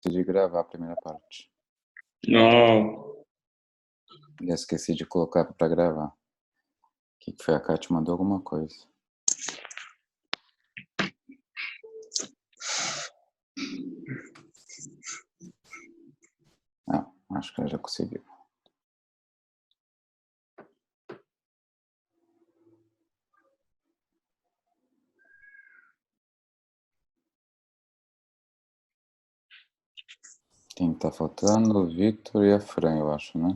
de gravar a primeira parte. Não. E esqueci de colocar para gravar. O que foi? A Kátia mandou alguma coisa. Ah, acho que ela já conseguiu. Quem tá faltando? O Vitor e a Fran, eu acho, né?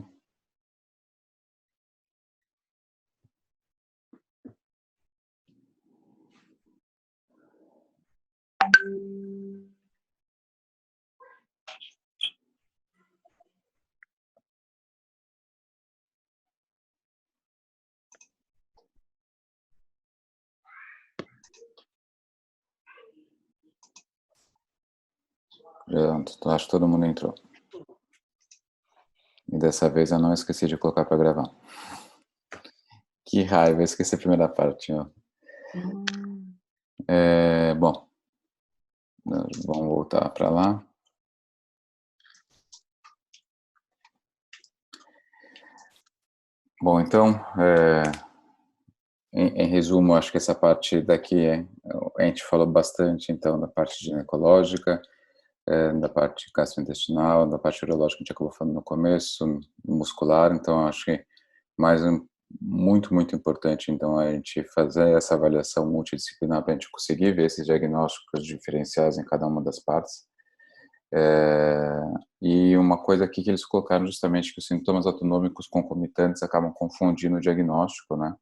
Pronto, acho que todo mundo entrou. E dessa vez eu não esqueci de colocar para gravar. Que raiva, eu esqueci a primeira parte. Ó. Bom, vamos voltar para lá. Bom, então, em resumo, acho que essa parte daqui, a gente falou bastante, então, da parte ginecológica, da parte gastrointestinal, da parte urológica, a gente acabou falando no começo, muscular, então acho que muito importante, então, a gente fazer essa avaliação multidisciplinar para a gente conseguir ver esses diagnósticos diferenciais em cada uma das partes. E uma coisa aqui que eles colocaram justamente que os sintomas autonômicos concomitantes acabam confundindo o diagnóstico, né?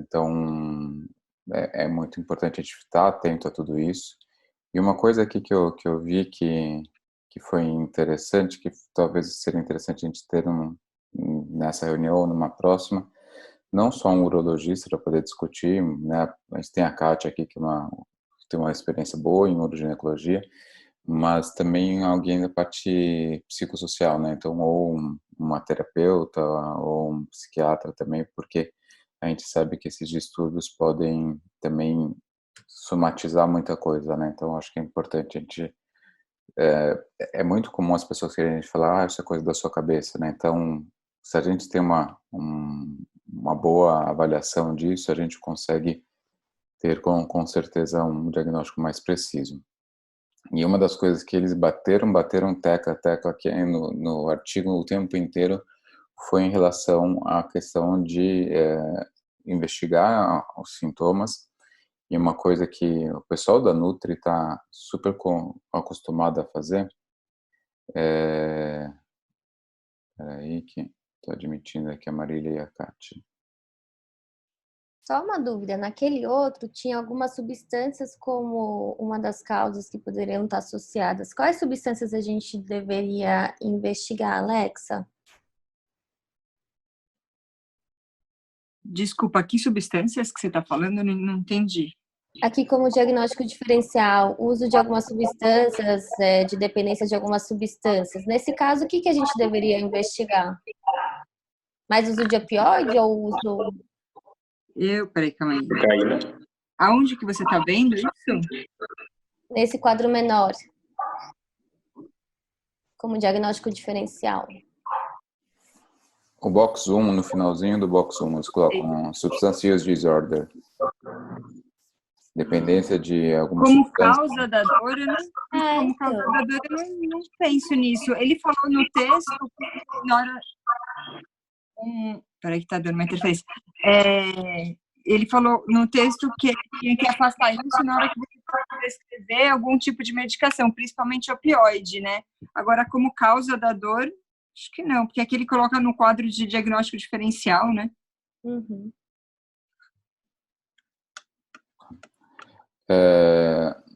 Então, é muito importante a gente estar atento a tudo isso. E uma coisa aqui que eu vi que foi interessante, que talvez seria interessante a gente ter nessa reunião ou numa próxima, não só um urologista para poder discutir, né? A gente tem a Kátia aqui, que tem uma experiência boa em uroginecologia, mas também alguém da parte psicossocial, né? Então, ou uma terapeuta ou um psiquiatra também, porque a gente sabe que esses distúrbios podem também somatizar muita coisa, né? Então, acho que é importante a gente... É muito comum as pessoas quererem falar, isso é coisa da sua cabeça, né? Então, se a gente tem uma boa avaliação disso, a gente consegue ter com certeza um diagnóstico mais preciso. E uma das coisas que eles bateram tecla aqui no artigo o tempo inteiro foi em relação à questão de investigar os sintomas. E uma coisa que o pessoal da Nutri está super acostumado a fazer Peraí que estou admitindo aqui a Marília e a Kátia. Só uma dúvida, naquele outro tinha algumas substâncias como uma das causas que poderiam estar associadas. Quais substâncias a gente deveria investigar, Alexa? Desculpa, que substâncias que você está falando? Eu não entendi. Aqui como diagnóstico diferencial, uso de algumas substâncias, de dependência de algumas substâncias. Nesse caso, o que a gente deveria investigar? Mais uso de opioide ou uso... Peraí, calma aí. Aonde que você está vendo isso? Nesse quadro menor. Como diagnóstico diferencial. O box 1, no finalzinho do box 1, eles colocam substance use disorder. Dependência de alguma como substância. Causa da dor, como causa da dor, eu não penso nisso. Ele falou no texto que na hora... Peraí que está dando uma interferência. Ele falou no texto que tinha que afastar isso na hora que você prescrever algum tipo de medicação, principalmente opioide, né? Agora, como causa da dor, acho que não, porque aqui ele coloca no quadro de diagnóstico diferencial, né? Uhum.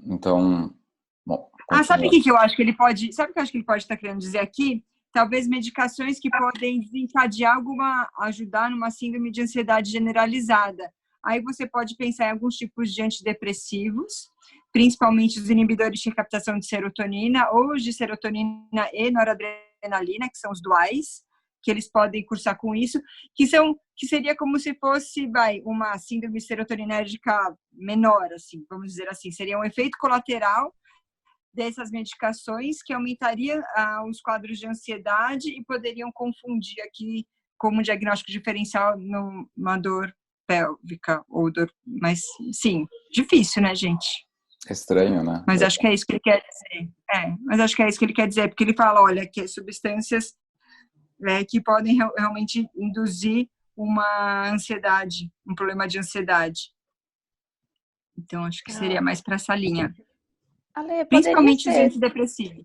Então, bom, sabe o que eu acho que ele pode... Sabe o que eu acho que ele pode estar querendo dizer aqui? Talvez medicações que podem desencadear ajudar numa síndrome de ansiedade generalizada. Aí você pode pensar em alguns tipos de antidepressivos, principalmente os inibidores de recaptação de serotonina, ou os de serotonina e noradrenalina, que são os duais, que eles podem cursar com isso, que seria como se fosse uma síndrome serotoninérgica menor, assim, vamos dizer assim. Seria um efeito colateral dessas medicações que aumentariam os quadros de ansiedade e poderiam confundir aqui como diagnóstico diferencial numa dor pélvica ou dor, mas sim, difícil, né, gente? Estranho, né? Mas acho que é isso que ele quer dizer. Mas acho que é isso que ele quer dizer, porque ele fala, olha, que substâncias que podem realmente induzir uma ansiedade, um problema de ansiedade. Então, acho que seria mais para essa linha. Ale, Principalmente os antidepressivos.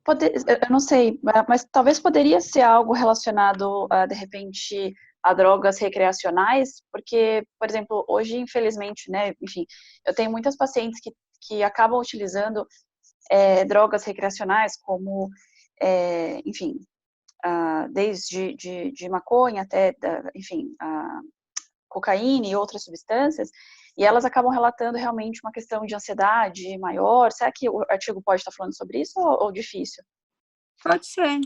Eu não sei, mas talvez poderia ser algo relacionado, de repente, a drogas recreacionais, porque, por exemplo, hoje, infelizmente, né, enfim, eu tenho muitas pacientes que acabam utilizando drogas recreacionais, como, enfim, desde de maconha até, enfim, cocaína e outras substâncias, e elas acabam relatando realmente uma questão de ansiedade maior. Será que o artigo pode estar falando sobre isso ou difícil? Pode ser.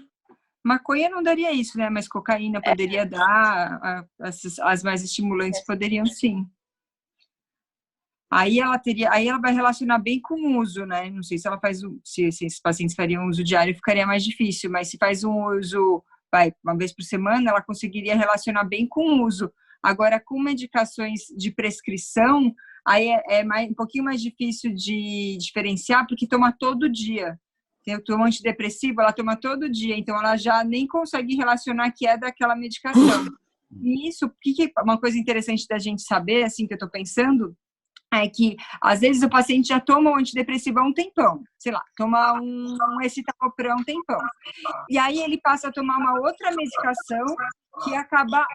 Maconha não daria isso, né? Mas cocaína poderia dar, as mais estimulantes poderiam sim. Aí ela vai relacionar bem com o uso, né? Não sei se ela faz se esses pacientes fariam uso diário, ficaria mais difícil, mas se faz um uso, uma vez por semana, ela conseguiria relacionar bem com o uso. Agora, com medicações de prescrição, aí um pouquinho mais difícil de diferenciar, porque toma todo dia. Toma antidepressivo, ela toma todo dia, então ela já nem consegue relacionar que é daquela medicação. E isso, uma coisa interessante da gente saber, assim, que eu estou pensando, é que, às vezes, o paciente já toma um antidepressivo há um tempão, sei lá, toma um escitalopram há um tempão. E aí ele passa a tomar uma outra medicação que acaba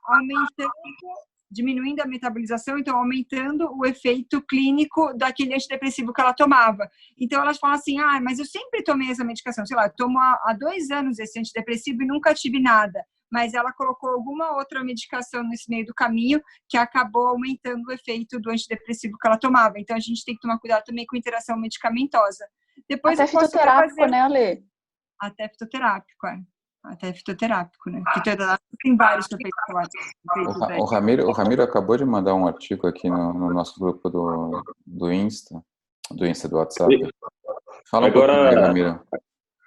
diminuindo a metabolização, então aumentando o efeito clínico daquele antidepressivo que ela tomava. Então elas falam assim, mas eu sempre tomei essa medicação, sei lá, eu tomo há 2 anos esse antidepressivo e nunca tive nada. Mas ela colocou alguma outra medicação nesse meio do caminho que acabou aumentando o efeito do antidepressivo que ela tomava. Então a gente tem que tomar cuidado também com a interação medicamentosa. Depois até fitoterápico, né, Ale? Até fitoterápico, Até fitoterápico, né? Fitoterápico tem vários efeitos. O Ramiro acabou de mandar um artigo aqui no nosso grupo do Insta, do WhatsApp. Fala um pouquinho aí, Ramiro.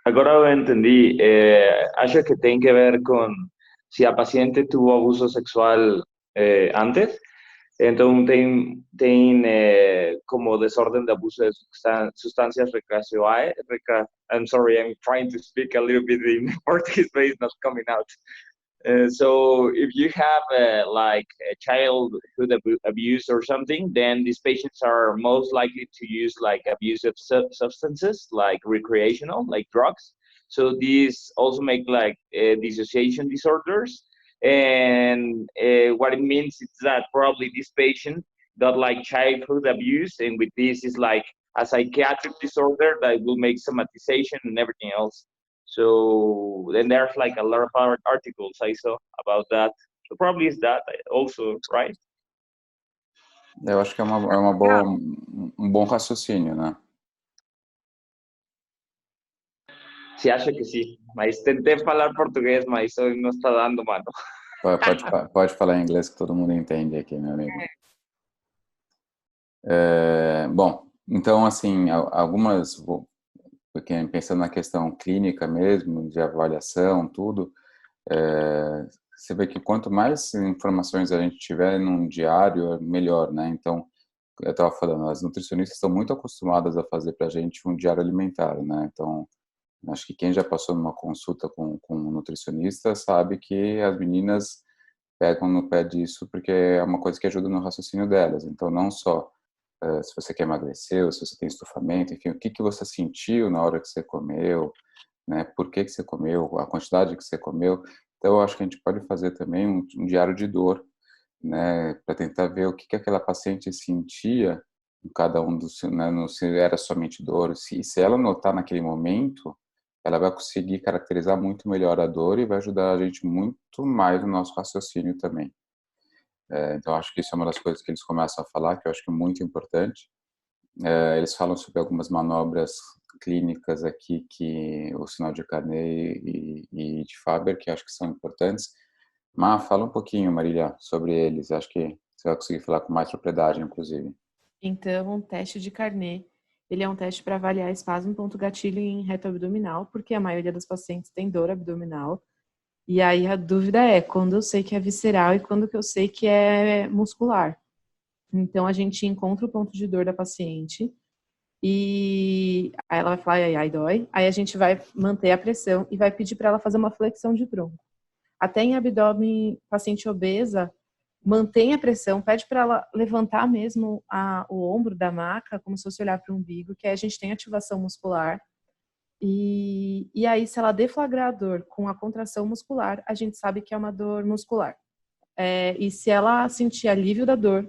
Agora eu entendi. Acho que tem que ver com se a paciente tuvo abuso sexual antes. Então, tem como desorden de abuso de sustancias recreacionais. I'm sorry, I'm trying to speak a little bit in Portuguese, but it's not coming out. So if you have like a childhood abuse or something, then these patients are most likely to use like abusive substances, like recreational, like drugs. So these also make like dissociation disorders. And what it means is that probably this patient got like childhood abuse, and with this is like a psychiatric disorder that will make somatization and everything else. So then there's like a lot of articles I saw about that. So probably is that also, right? Eu acho que é um bom raciocínio, né? Você acha que sim, mas tentei falar português, mas isso não está dando, mano. Pode falar em inglês que todo mundo entende aqui, meu amigo. Bom, então, assim, algumas, porque pensando na questão clínica mesmo, de avaliação, tudo, você vê que quanto mais informações a gente tiver num diário, melhor, né? Então, eu estava falando, as nutricionistas estão muito acostumadas a fazer para a gente um diário alimentar, né? Então, acho que quem já passou numa consulta com um nutricionista sabe que as meninas pegam no pé disso porque é uma coisa que ajuda no raciocínio delas. Então, não só se você quer emagrecer, ou se você tem estufamento, enfim, o que você sentiu na hora que você comeu, né? Por que você comeu, a quantidade que você comeu. Então, eu acho que a gente pode fazer também um diário de dor, né? Para tentar ver o que aquela paciente sentia em cada um dos, né? Se era somente dor, se ela notar naquele momento, ela vai conseguir caracterizar muito melhor a dor e vai ajudar a gente muito mais no nosso raciocínio também. Então, acho que isso é uma das coisas que eles começam a falar, que eu acho que é muito importante. Eles falam sobre algumas manobras clínicas aqui, que o sinal de Carney e de Faber, que acho que são importantes. Mas fala um pouquinho, Marília, sobre eles. Acho que você vai conseguir falar com mais propriedade, inclusive. Então, teste de Carney. Ele é um teste para avaliar espasmo ponto gatilho em reto abdominal, porque a maioria dos pacientes tem dor abdominal. E aí a dúvida é quando eu sei que é visceral e quando que eu sei que é muscular. Então a gente encontra o ponto de dor da paciente e aí ela vai falar, ai, dói. Aí a gente vai manter a pressão e vai pedir para ela fazer uma flexão de tronco. Até em abdômen, paciente obesa, mantém a pressão, pede para ela levantar mesmo o ombro da maca, como se fosse olhar para o umbigo, que aí a gente tem ativação muscular. E aí, se ela deflagrar a dor com a contração muscular, a gente sabe que é uma dor muscular. E se ela sentir alívio da dor,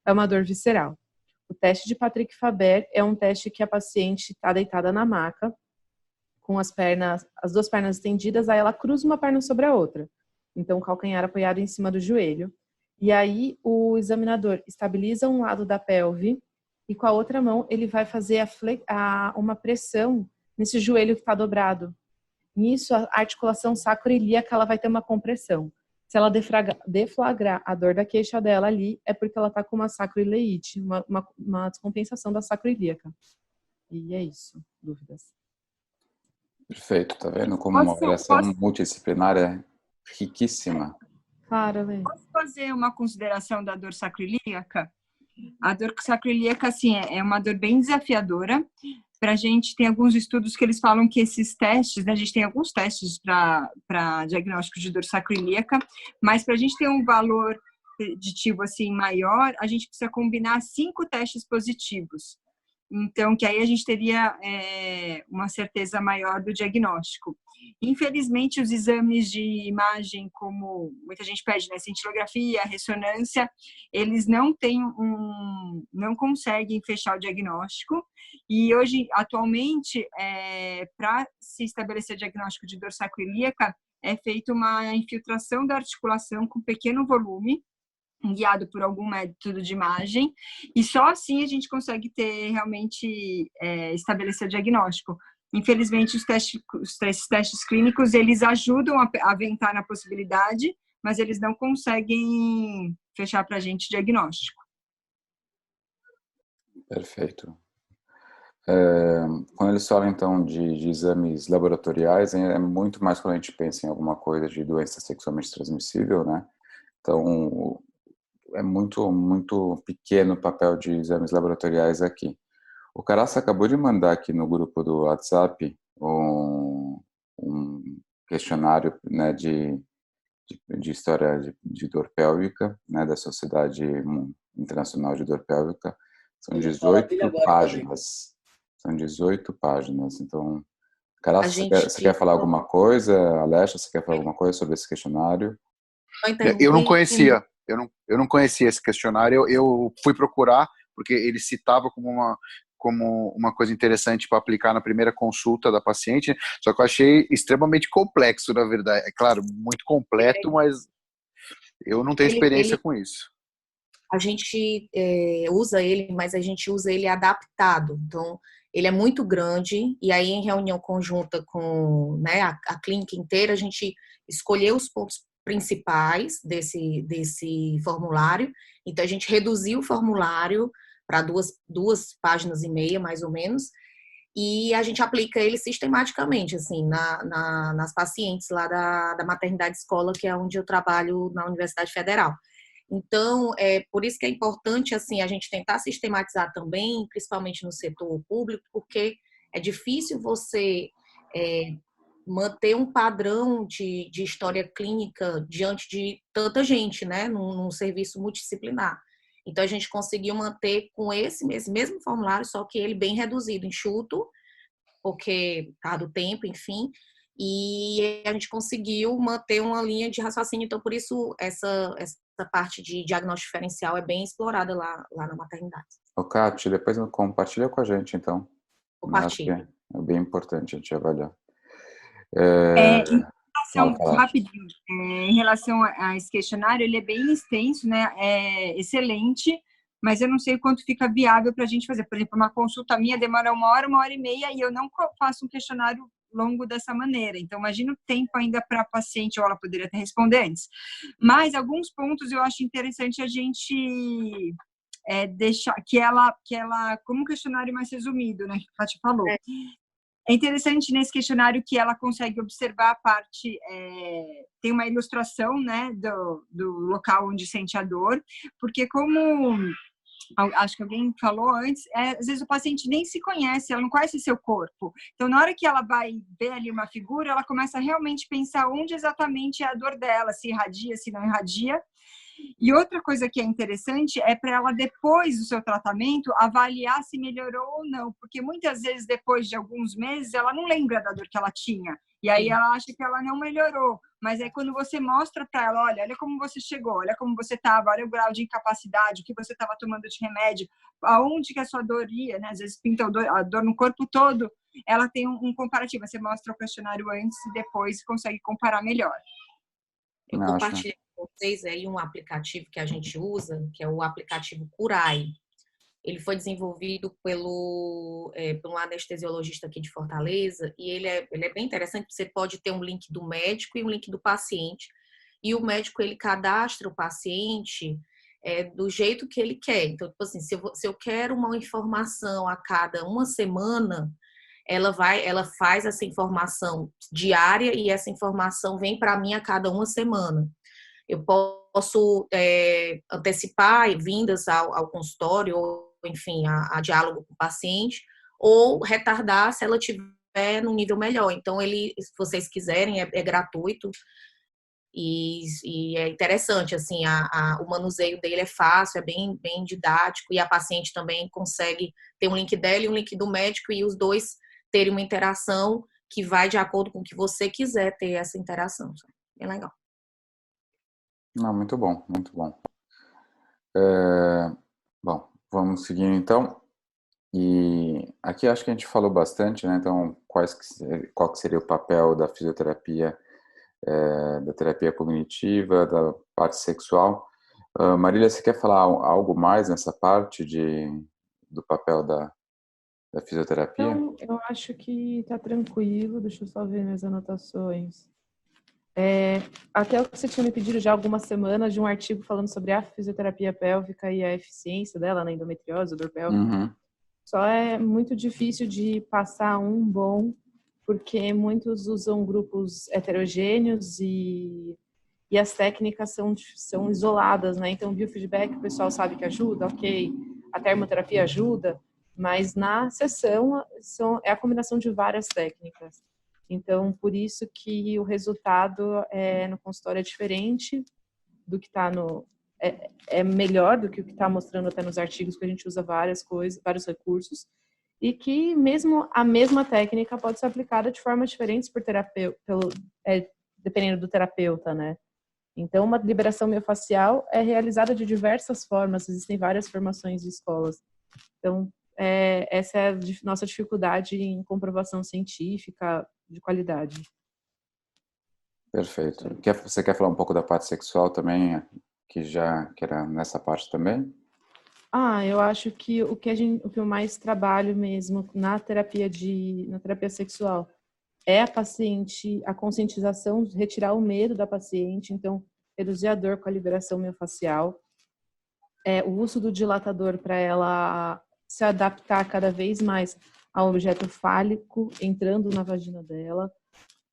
é uma dor visceral. O teste de Patrick Faber é um teste que a paciente está deitada na maca, com as duas pernas estendidas, aí ela cruza uma perna sobre a outra. Então, o calcanhar apoiado em cima do joelho. E aí, o examinador estabiliza um lado da pelve e com a outra mão ele vai fazer uma pressão nesse joelho que está dobrado. Nisso, a articulação sacroiliaca ela vai ter uma compressão. Se ela deflagrar a dor da queixa dela ali, é porque ela está com uma sacroileite, uma descompensação da sacroiliaca. E é isso. Dúvidas? Perfeito, tá vendo como uma avaliação multidisciplinar é riquíssima. Claro, Lê. Posso fazer uma consideração da dor sacroiliaca? A dor sacroiliaca, assim, é uma dor bem desafiadora. Para a gente, tem alguns estudos que eles falam que esses testes, né, a gente tem alguns testes para diagnóstico de dor sacroiliaca, mas para a gente ter um valor preditivo assim maior, a gente precisa combinar 5 testes positivos. Então, que aí a gente teria uma certeza maior do diagnóstico. Infelizmente, os exames de imagem, como muita gente pede, né, cintilografia, ressonância, eles não conseguem fechar o diagnóstico. E hoje, atualmente, para se estabelecer o diagnóstico de dor sacroiliaca, é feita uma infiltração da articulação com pequeno volume, guiado por algum método de imagem, e só assim a gente consegue ter realmente estabelecer o diagnóstico. Infelizmente, os testes clínicos, eles ajudam a aventar na possibilidade, mas eles não conseguem fechar para a gente diagnóstico. Perfeito. Quando eles falam, então, de exames laboratoriais, é muito mais quando a gente pensa em alguma coisa de doença sexualmente transmissível, né? Então, é muito, muito pequeno o papel de exames laboratoriais aqui. O Caraça acabou de mandar aqui no grupo do WhatsApp um questionário, né, de história de dor pélvica, né, da Sociedade Internacional de Dor Pélvica. São 18 páginas. São 18 páginas. Então, Caraça, você quer falar alguma coisa? Alexia, você quer falar alguma coisa sobre esse questionário? Eu não conhecia. Eu não conhecia esse questionário. Eu fui procurar porque ele citava como uma coisa interessante para aplicar na primeira consulta da paciente, só que eu achei extremamente complexo, na verdade. É claro, muito completo, mas eu não tenho experiência com isso. A gente usa ele, mas a gente usa ele adaptado. Então, ele é muito grande, e aí em reunião conjunta com, né, a clínica inteira, a gente escolheu os pontos principais desse formulário. Então, a gente reduziu o formulário para 2 páginas e meia, mais ou menos, e a gente aplica ele sistematicamente, assim, nas pacientes lá da maternidade escola, que é onde eu trabalho na Universidade Federal. Então, por isso que é importante, assim, a gente tentar sistematizar também, principalmente no setor público, porque é difícil você manter um padrão de história clínica diante de tanta gente, né, num serviço multidisciplinar. Então, a gente conseguiu manter com esse mesmo formulário, só que ele bem reduzido, enxuto, porque tá do tempo, enfim, e a gente conseguiu manter uma linha de raciocínio. Então, por isso, essa parte de diagnóstico diferencial é bem explorada lá na maternidade. Ô, Kátia, depois compartilha com a gente, então. Compartilha. É bem importante a gente avaliar. Rapidinho, em relação a esse questionário, ele é bem extenso, né? É excelente, mas eu não sei o quanto fica viável para a gente fazer. Por exemplo, uma consulta minha demora 1 hora e meia, e eu não faço um questionário longo dessa maneira. Então, imagina o tempo ainda para a paciente, ou ela poderia até responder antes. Mas alguns pontos eu acho interessante a gente deixar que ela, como um questionário mais resumido, né, que a Kátia falou. É interessante nesse questionário que ela consegue observar a parte, tem uma ilustração, né, do local onde sente a dor, porque como acho que alguém falou antes, às vezes o paciente nem se conhece, ela não conhece seu corpo. Então, na hora que ela vai ver ali uma figura, ela começa a realmente pensar onde exatamente é a dor dela, se irradia, se não irradia. E outra coisa que é interessante é para ela, depois do seu tratamento, avaliar se melhorou ou não, porque muitas vezes, depois de alguns meses, ela não lembra da dor que ela tinha, e aí ela acha que ela não melhorou, mas aí quando você mostra para ela, olha como você chegou, olha como você estava, olha o grau de incapacidade, o que você estava tomando de remédio, aonde que a sua dor ia, né? Às vezes pinta a dor no corpo todo, ela tem um comparativo, você mostra o questionário antes e depois e consegue comparar melhor. Eu compartilhei com vocês aí um aplicativo que a gente usa, que é o aplicativo Curai. Ele foi desenvolvido pelo um anestesiologista aqui de Fortaleza e ele é bem interessante. Você pode ter um link do médico e um link do paciente. E o médico, ele cadastra o paciente do jeito que ele quer. Então, tipo assim, se eu quero uma informação a cada uma semana, ela faz essa informação diária e essa informação vem para mim a cada uma semana. Eu posso antecipar vindas ao consultório, ou, enfim, a diálogo com o paciente, ou retardar se ela estiver num nível melhor. Então, se vocês quiserem, é gratuito e é interessante, assim, o manuseio dele é fácil, é bem didático, e a paciente também consegue ter um link dela e um link do médico, e os dois terem uma interação que vai de acordo com o que você quiser ter essa interação. É legal. Não, muito bom, muito bom. Bom, vamos seguir então. E aqui acho que a gente falou bastante, né? Então, qual que seria o papel da fisioterapia, da terapia cognitiva, da parte sexual. Marília, você quer falar algo mais nessa parte do papel da fisioterapia? Então, eu acho que está tranquilo. Deixa eu só ver minhas anotações. Até o que você tinha me pedido já há algumas semanas de um artigo falando sobre a fisioterapia pélvica e a eficiência dela na endometriose, dor pélvica. Uhum. Só é muito difícil de passar um bom, porque muitos usam grupos heterogêneos e as técnicas são isoladas, né? Então, o biofeedback, o pessoal sabe que ajuda, ok. A termoterapia ajuda, mas na sessão é a combinação de várias técnicas. Então, por isso que o resultado no consultório é diferente do que está é melhor do que o que está mostrando até nos artigos, que a gente usa várias coisas, vários recursos, e que mesmo a mesma técnica pode ser aplicada de formas diferentes por terapeuta, dependendo do terapeuta, né? Então, uma liberação miofascial é realizada de diversas formas, existem várias formações de escolas. Então, essa é a nossa dificuldade em comprovação científica de qualidade. Perfeito. Você quer falar um pouco da parte sexual também, que era nessa parte também? Eu acho que o que eu mais trabalho mesmo na terapia sexual é a conscientização, retirar o medo da paciente, então reduzir a dor com a liberação miofascial, o uso do dilatador para ela se adaptar cada vez mais ao objeto fálico entrando na vagina dela,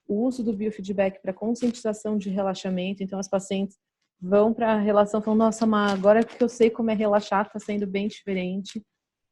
o uso do biofeedback para conscientização de relaxamento, então as pacientes vão para a relação falando, nossa, mas agora que eu sei como é relaxar, está sendo bem diferente.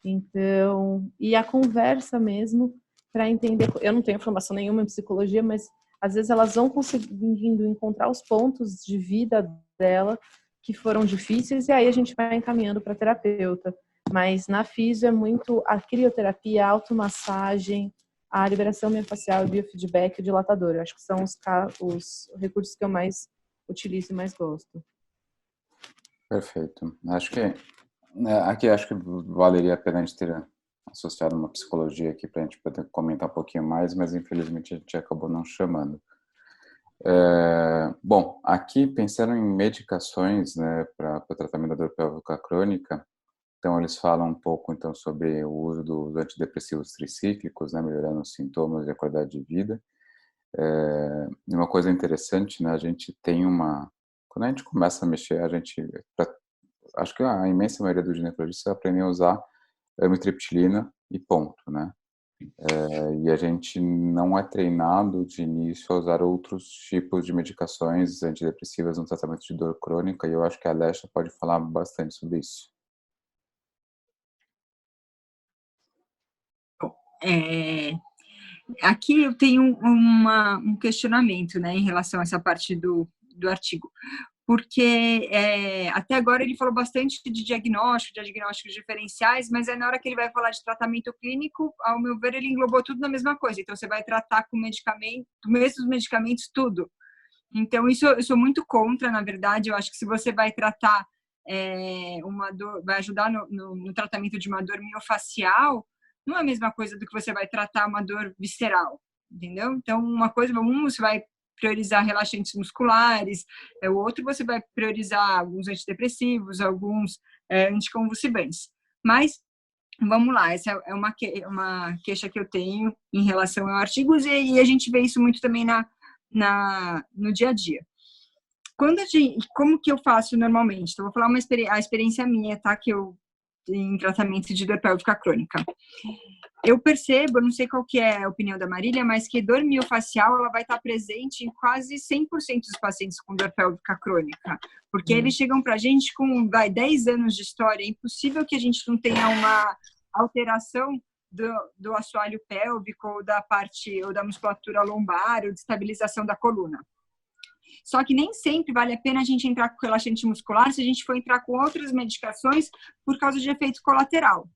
Então, e a conversa mesmo, para entender, eu não tenho formação nenhuma em psicologia, mas às vezes elas vão conseguindo encontrar os pontos de vida dela que foram difíceis, e aí a gente vai encaminhando para terapeuta. Mas na fisio é muito a crioterapia, a automassagem, a liberação miofascial, o biofeedback e o dilatador. Eu acho que são os recursos que eu mais utilizo e mais gosto. Perfeito. Acho que valeria a pena a gente ter associado uma psicologia aqui para a gente poder comentar um pouquinho mais, mas infelizmente a gente acabou não chamando. Bom, aqui pensando em medicações, né, para o tratamento da dor pélvica crônica, então eles falam um pouco então sobre o uso dos antidepressivos tricíclicos, né, melhorando os sintomas e a qualidade de vida. E uma coisa interessante, né, a gente tem quando a gente começa a mexer, acho que a imensa maioria dos ginecologistas aprendem a usar amitriptilina e ponto, né? E a gente não é treinado de início a usar outros tipos de medicações antidepressivas no tratamento de dor crônica, e eu acho que a Alexa pode falar bastante sobre isso. Aqui eu tenho um questionamento, né, em relação a essa parte do artigo, porque até agora ele falou bastante de diagnósticos diferenciais, mas aí na hora que ele vai falar de tratamento clínico, ao meu ver, ele englobou tudo na mesma coisa. Então, você vai tratar com medicamento, mesmos medicamentos, tudo. Então, isso eu sou muito contra, na verdade. Eu acho que se você vai tratar uma dor, vai ajudar no tratamento de uma dor miofacial, não é a mesma coisa do que você vai tratar uma dor visceral, entendeu? Então, uma coisa, você vai priorizar relaxantes musculares, o outro você vai priorizar alguns antidepressivos, alguns anticonvulsivantes. Mas, vamos lá, essa é uma queixa que eu tenho em relação a artigos, e a gente vê isso muito também no dia a dia. Como que eu faço normalmente? Então, vou falar a experiência minha, tá? Que eu em tratamento de dor pélvica crônica. Eu percebo, não sei qual que é a opinião da Marília, mas que dor miofacial ela vai estar presente em quase 100% dos pacientes com dor pélvica crônica, porque eles chegam para a gente com 10 anos de história. É impossível que a gente não tenha uma alteração do assoalho pélvico ou da musculatura lombar ou de estabilização da coluna. Só que nem sempre vale a pena a gente entrar com relaxante muscular se a gente for entrar com outras medicações por causa de efeito colateral.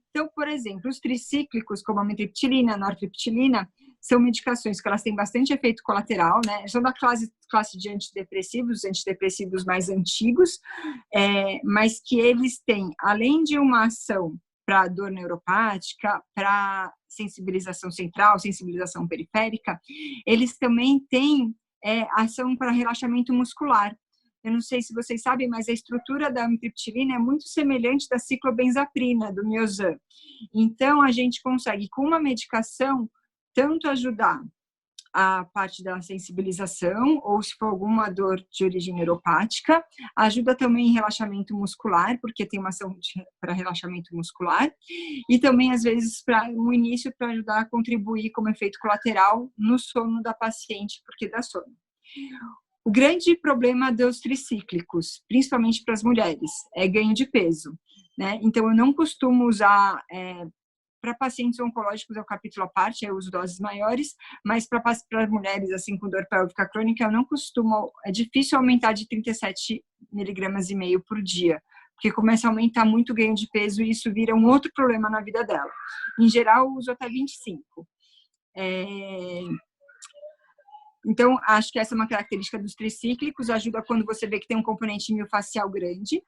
Então, por exemplo, os tricíclicos, como a amitriptilina, a nortriptilina, são medicações que elas têm bastante efeito colateral, né? São da classe de antidepressivos, antidepressivos mais antigos, mas que eles têm, além de uma ação para dor neuropática, para sensibilização central, sensibilização periférica, eles também têm ação para relaxamento muscular. Eu não sei se vocês sabem, mas a estrutura da amitriptilina é muito semelhante da ciclobenzaprina, do Miozan. Então, a gente consegue, com uma medicação, tanto ajudar a parte da sensibilização, ou se for alguma dor de origem neuropática, ajuda também em relaxamento muscular, porque tem uma ação para relaxamento muscular, e também, às vezes, para o início, para ajudar a contribuir como efeito colateral no sono da paciente, porque dá sono. O grande problema dos tricíclicos, principalmente para as mulheres, é ganho de peso, né? Então, eu não costumo usar para pacientes oncológicos é um capítulo à parte, eu uso doses maiores, mas para mulheres assim com dor pélvica crônica, eu não costumo, é difícil aumentar de 37 miligramas e meio por dia, porque começa a aumentar muito o ganho de peso e isso vira um outro problema na vida dela. Em geral, eu uso até 25. Então, acho que essa é uma característica dos tricíclicos, ajuda quando você vê que tem um componente miofacial grande.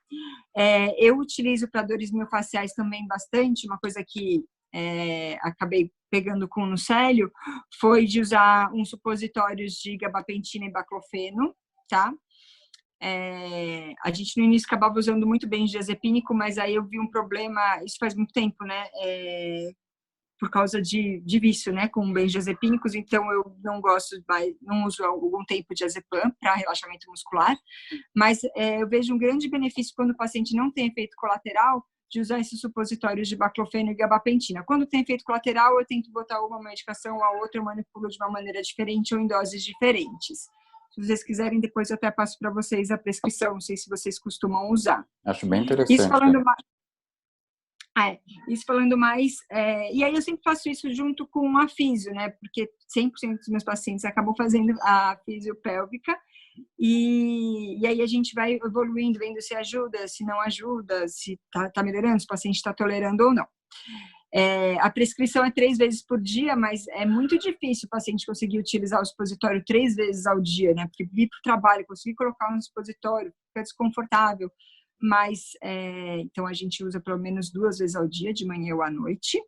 Eu utilizo para dores miofaciais também bastante, uma coisa que acabei pegando com o Nucélio, foi de usar uns supositórios de gabapentina e baclofeno, tá? A gente no início acabava usando muito bem diazepínico, mas aí eu vi um problema, isso faz muito tempo, né? Por causa de vício, né, com benzodiazepínicos, então eu não uso há algum tempo diazepam para relaxamento muscular, mas eu vejo um grande benefício quando o paciente não tem efeito colateral de usar esses supositórios de baclofeno e gabapentina. Quando tem efeito colateral, eu tento botar uma medicação ou a outra, eu manipulo de uma maneira diferente ou em doses diferentes. Se vocês quiserem, depois eu até passo para vocês a prescrição, não sei se vocês costumam usar. Acho bem interessante. Isso falando mais, e aí eu sempre faço isso junto com a físio, né, porque 100% dos meus pacientes acabam fazendo a fisiopélvica, e aí a gente vai evoluindo, vendo se ajuda, se não ajuda, se tá melhorando, se o paciente está tolerando ou não. A prescrição é 3 vezes por dia, mas é muito difícil o paciente conseguir utilizar o supositório 3 vezes ao dia, né, porque vir para o trabalho, conseguir colocar no supositório, fica desconfortável. Mas, então, a gente usa pelo menos 2 vezes ao dia, de manhã ou à noite.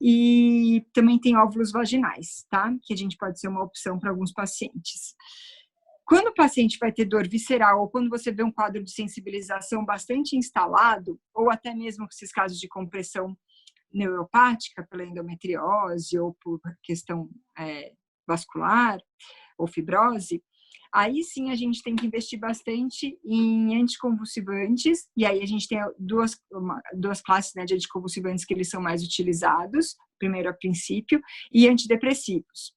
E também tem óvulos vaginais, tá? Que a gente pode ser uma opção para alguns pacientes. Quando o paciente vai ter dor visceral, ou quando você vê um quadro de sensibilização bastante instalado, ou até mesmo esses casos de compressão neuropática, pela endometriose, ou por questão vascular, ou fibrose, Aí sim a gente tem que investir bastante em anticonvulsivantes, e aí a gente tem duas classes, né, de anticonvulsivantes que eles são mais utilizados, primeiro a princípio, e antidepressivos.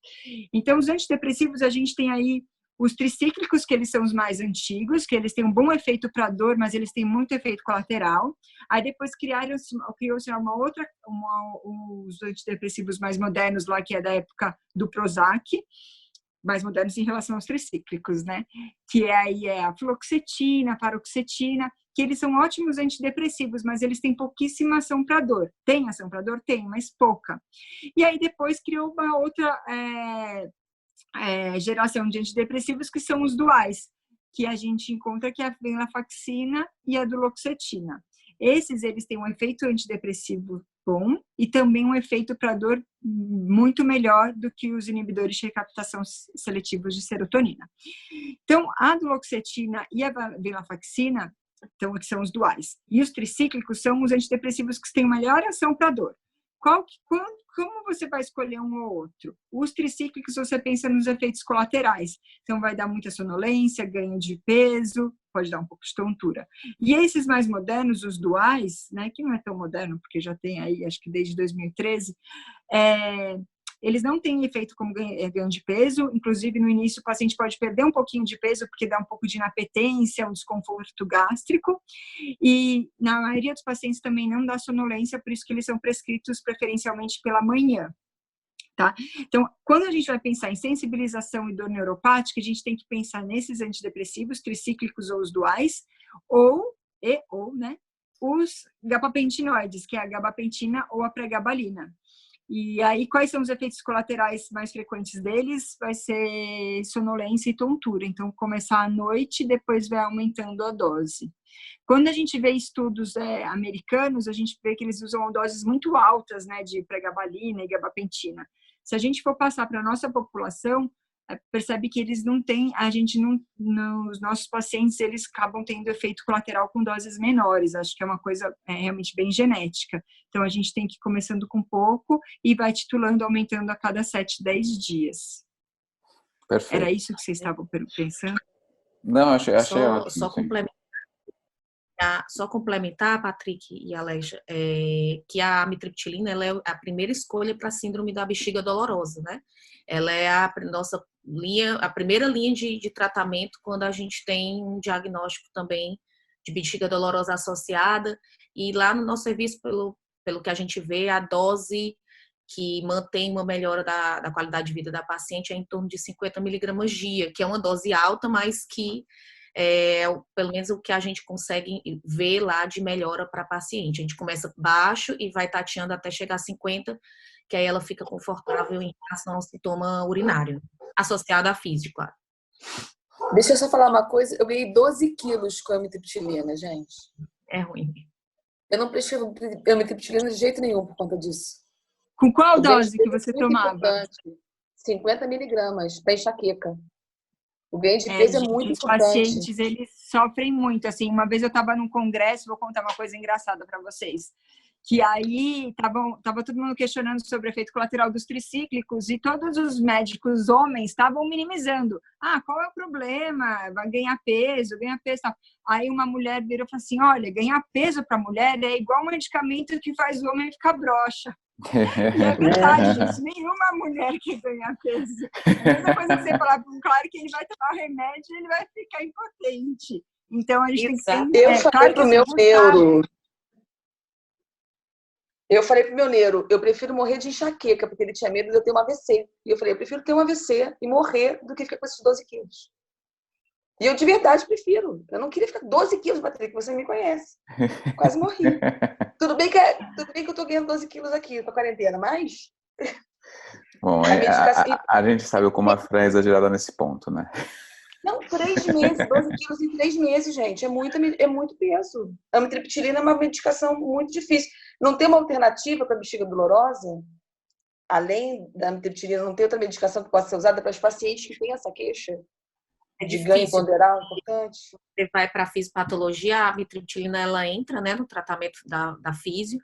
Então, os antidepressivos a gente tem aí os tricíclicos, que eles são os mais antigos, que eles têm um bom efeito para dor, mas eles têm muito efeito colateral. Aí depois criou-se os antidepressivos mais modernos lá, que é da época do Prozac, mais modernos em relação aos tricíclicos, né? Que aí é a fluoxetina, a paroxetina, que eles são ótimos antidepressivos, mas eles têm pouquíssima ação para dor. Tem ação para dor? Tem, mas pouca. E aí depois criou uma outra geração de antidepressivos, que são os duais, que a gente encontra, que é a venlafaxina e a duloxetina. Eles têm um efeito antidepressivo bom e também um efeito para dor muito melhor do que os inibidores de recaptação seletivos de serotonina. Então, a duloxetina e a venlafaxina, então, que são os duais, e os tricíclicos são os antidepressivos que têm melhor ação para dor. Como você vai escolher um ou outro? Os tricíclicos, você pensa nos efeitos colaterais. Então, vai dar muita sonolência, ganho de peso, pode dar um pouco de tontura. E esses mais modernos, os duais, né, que não é tão moderno, porque já tem aí, acho que desde 2013, eles não têm efeito como ganho de peso. Inclusive, no início, o paciente pode perder um pouquinho de peso, porque dá um pouco de inapetência, um desconforto gástrico. E, na maioria dos pacientes, também não dá sonolência, por isso que eles são prescritos preferencialmente pela manhã. Tá? Então, quando a gente vai pensar em sensibilização e dor neuropática, a gente tem que pensar nesses antidepressivos, tricíclicos ou os duais, ou né, os gabapentinoides, que é a gabapentina ou a pregabalina. E aí, quais são os efeitos colaterais mais frequentes deles? Vai ser sonolência e tontura. Então, começar à noite, depois vai aumentando a dose. Quando a gente vê estudos americanos, a gente vê que eles usam doses muito altas, né, de pregabalina e gabapentina. Se a gente for passar para a nossa população, percebe que eles não têm, os nossos pacientes, eles acabam tendo efeito colateral com doses menores. Acho que é uma coisa realmente bem genética. Então, a gente tem que ir começando com pouco e vai titulando, aumentando a cada 7, 10 dias. Perfeito. Era isso que vocês estavam pensando? Não, achei ótimo. Só complementar, Patrick e Aleja, que a amitriptilina ela é a primeira escolha para a síndrome da bexiga dolorosa, né? Ela é a primeira linha de tratamento quando a gente tem um diagnóstico também de bexiga dolorosa associada. E lá no nosso serviço, pelo que a gente vê, a dose que mantém uma melhora da qualidade de vida da paciente é em torno de 50 miligramas dia, que é uma dose alta, mas que pelo menos o que a gente consegue ver lá de melhora para a paciente. A gente começa baixo e vai tateando até chegar a 50, que aí ela fica confortável em relação ao sintoma urinário, associado à física, claro. Deixa eu só falar uma coisa, eu ganhei 12 quilos com a amitriptilina, gente. É ruim. Eu não prefiro amitriptilina de jeito nenhum por conta disso. Com qual dose que você tomava? Importante. 50 miligramas para enxaqueca. O ganho de peso é muito os importante. Os pacientes, eles sofrem muito. Assim, uma vez eu estava num congresso, vou contar uma coisa engraçada para vocês. Que aí tava todo mundo questionando sobre o efeito colateral dos tricíclicos e todos os médicos homens estavam minimizando. Qual é o problema? Vai ganhar peso, tal. Aí uma mulher virou e falou assim, olha, ganhar peso para mulher é igual um medicamento que faz o homem ficar broxa. E é verdade, gente. Nenhuma mulher quer ganhar peso. A mesma coisa que você falar para um cara que ele vai tomar o remédio e ele vai ficar impotente. Então, a gente tem que ter... Eu falei pro meu neuro... eu prefiro morrer de enxaqueca, porque ele tinha medo de eu ter um AVC. E eu falei, eu prefiro ter um AVC e morrer do que ficar com esses 12 quilos. E eu de verdade prefiro. Eu não queria ficar 12 quilos, Patrick, você me conhece. Quase morri. Tudo bem que eu tô ganhando 12 quilos aqui pra quarentena, mas... Bom, a gente sabe como a Fran é exagerada nesse ponto, né? Não, 3 meses, 12 quilos em 3 meses, gente. É muito peso. A amitriptilina é uma medicação muito difícil. Não tem uma alternativa para bexiga dolorosa? Além da amitriptilina, não tem outra medicação que possa ser usada para os pacientes que têm essa queixa? É de ganho difícil. ponderal importante? Você vai para a fisiopatologia, a amitriptilina ela entra, né, no tratamento da físio,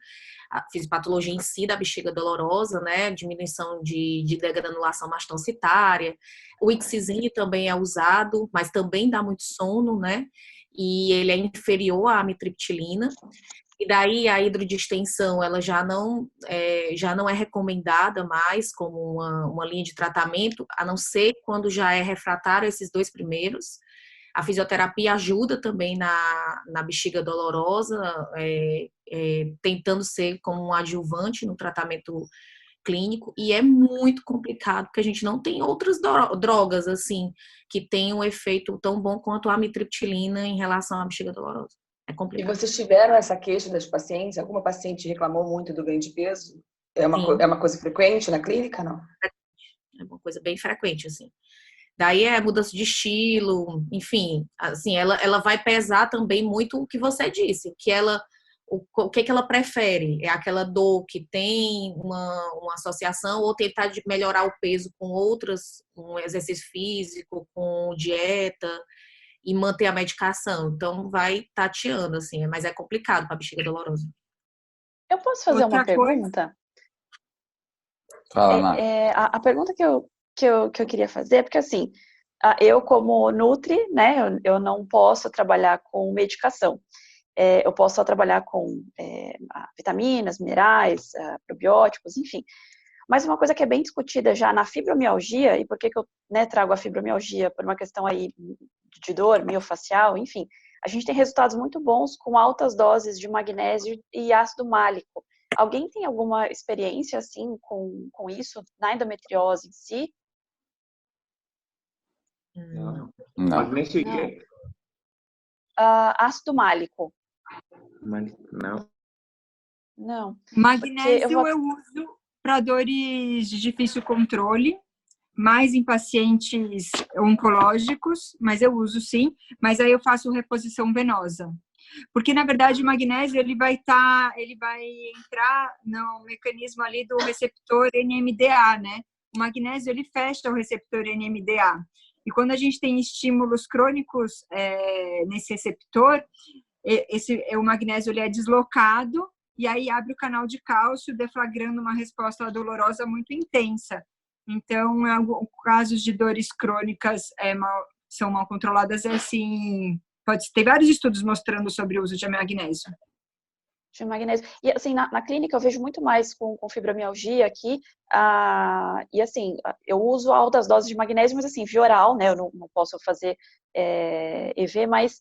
a fisiopatologia em si, da bexiga dolorosa, né, diminuição de degranulação mastocitária. O ixizine também é usado, mas também dá muito sono, né, e ele é inferior à amitriptilina. E daí a hidrodistensão ela já não é recomendada mais como uma linha de tratamento, a não ser quando já é refratário esses 2 primeiros. A fisioterapia ajuda também na bexiga dolorosa, tentando ser como um adjuvante no tratamento clínico, e é muito complicado, porque a gente não tem outras drogas, assim, que tenham um efeito tão bom quanto a amitriptilina em relação à bexiga dolorosa. É E complicado. vocês tiveram essa queixa das pacientes? Alguma paciente reclamou muito do ganho de peso? É Sim, uma coisa frequente na clínica, não? é uma coisa bem frequente, assim. Daí é mudança de estilo, enfim, assim, ela vai pesar também muito o que você disse, o que ela prefere, é aquela dor que tem uma associação ou tentar melhorar o peso com com exercício físico, com dieta e manter a medicação. Então vai tateando, assim, mas é complicado para a bexiga dolorosa. Eu posso fazer uma Outra coisa, pergunta? Fala, Ana. A pergunta que eu queria fazer é porque, assim, eu como Nutri, né, eu não posso trabalhar com medicação. Eu posso só trabalhar com vitaminas, minerais, probióticos, enfim. Mas uma coisa que é bem discutida já na fibromialgia, e por que eu, né, trago a fibromialgia por uma questão aí de dor miofacial, enfim, a gente tem resultados muito bons com altas doses de magnésio e ácido málico. Alguém tem alguma experiência, assim, com isso, na endometriose em si? Não. Não. Magnesio e Não. quê? Ácido málico. Não. Não. magnésio eu uso para dores de difícil controle, mais em pacientes oncológicos, mas eu uso sim, mas aí eu faço reposição venosa. Porque, na verdade, o magnésio ele vai entrar no mecanismo ali do receptor NMDA, né? O magnésio ele fecha o receptor NMDA. E quando a gente tem estímulos crônicos nesse receptor, o magnésio ele é deslocado e aí abre o canal de cálcio, deflagrando uma resposta dolorosa muito intensa. Então, em alguns casos de dores crônicas são mal controladas, assim, pode ter vários estudos mostrando sobre o uso de magnésio. De magnésio. E assim, na clínica eu vejo muito mais com fibromialgia aqui, e assim, eu uso altas doses de magnésio, mas assim, via oral, né, eu não posso fazer EV, mas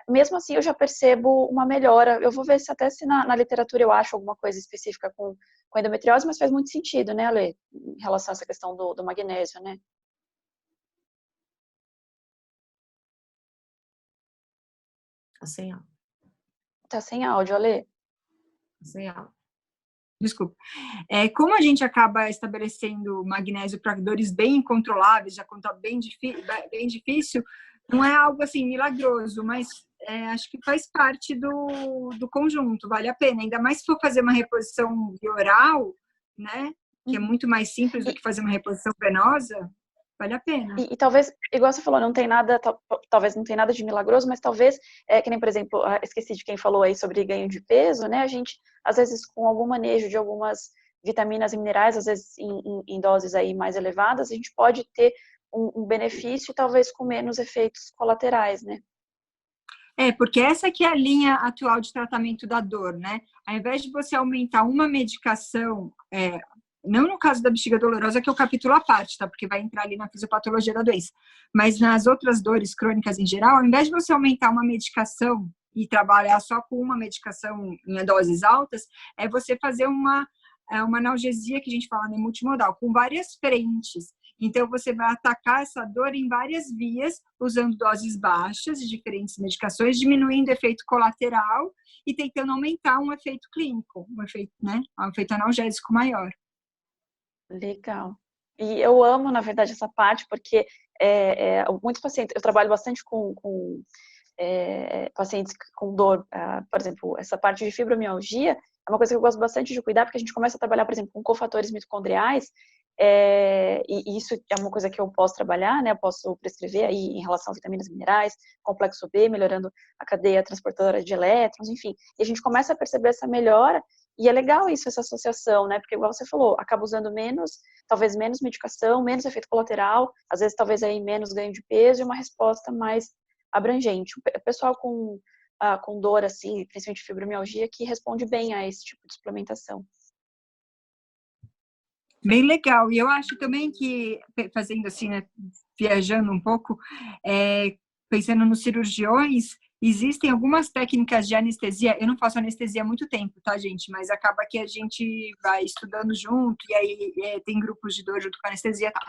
mesmo assim eu já percebo uma melhora. Eu vou ver se na literatura eu acho alguma coisa específica com endometriose, mas faz muito sentido, né, Ale, em relação a essa questão do magnésio, né? Assim, ó. Tá sem áudio, Ale. Assim, ó. Desculpa. Como a gente acaba estabelecendo magnésio para dores bem incontroláveis, já quando está bem difícil, não é algo assim milagroso, mas acho que faz parte do conjunto, vale a pena. Ainda mais se for fazer uma reposição oral, né, que é muito mais simples do que fazer uma reposição venosa, vale a pena. E talvez, igual você falou, não tem nada, talvez não tem nada de milagroso, mas talvez, que nem, por exemplo, esqueci de quem falou aí sobre ganho de peso, né? A gente, às vezes, com algum manejo de algumas vitaminas e minerais, às vezes em doses aí mais elevadas, a gente pode ter um benefício, talvez com menos efeitos colaterais, né? Porque essa aqui é a linha atual de tratamento da dor, né? Ao invés de você aumentar uma medicação, não no caso da bexiga dolorosa, que é o capítulo à parte, tá? Porque vai entrar ali na fisiopatologia da doença. Mas nas outras dores crônicas em geral, ao invés de você aumentar uma medicação e trabalhar só com uma medicação em doses altas, é você fazer uma analgesia, que a gente fala, né, multimodal, com várias frentes. Então, você vai atacar essa dor em várias vias, usando doses baixas de diferentes medicações, diminuindo o efeito colateral e tentando aumentar um efeito clínico, um efeito analgésico maior. Legal. E eu amo, na verdade, essa parte, porque muitos pacientes, eu trabalho bastante com pacientes com dor, por exemplo, essa parte de fibromialgia é uma coisa que eu gosto bastante de cuidar, porque a gente começa a trabalhar, por exemplo, com cofatores mitocondriais, E isso é uma coisa que eu posso trabalhar, né? Eu posso prescrever aí em relação a vitaminas e minerais, complexo B, melhorando a cadeia transportadora de elétrons, enfim. E a gente começa a perceber essa melhora, e é legal isso, essa associação, né? Porque, igual você falou, acaba usando menos, talvez menos medicação, menos efeito colateral, às vezes talvez aí menos ganho de peso e uma resposta mais abrangente. O pessoal com dor, assim, principalmente fibromialgia, que responde bem a esse tipo de suplementação. Bem legal. E eu acho também que, fazendo assim, né, viajando um pouco, pensando nos cirurgiões, existem algumas técnicas de anestesia. Eu não faço anestesia há muito tempo, tá, gente? Mas acaba que a gente vai estudando junto, e aí tem grupos de dor junto com anestesia e tal.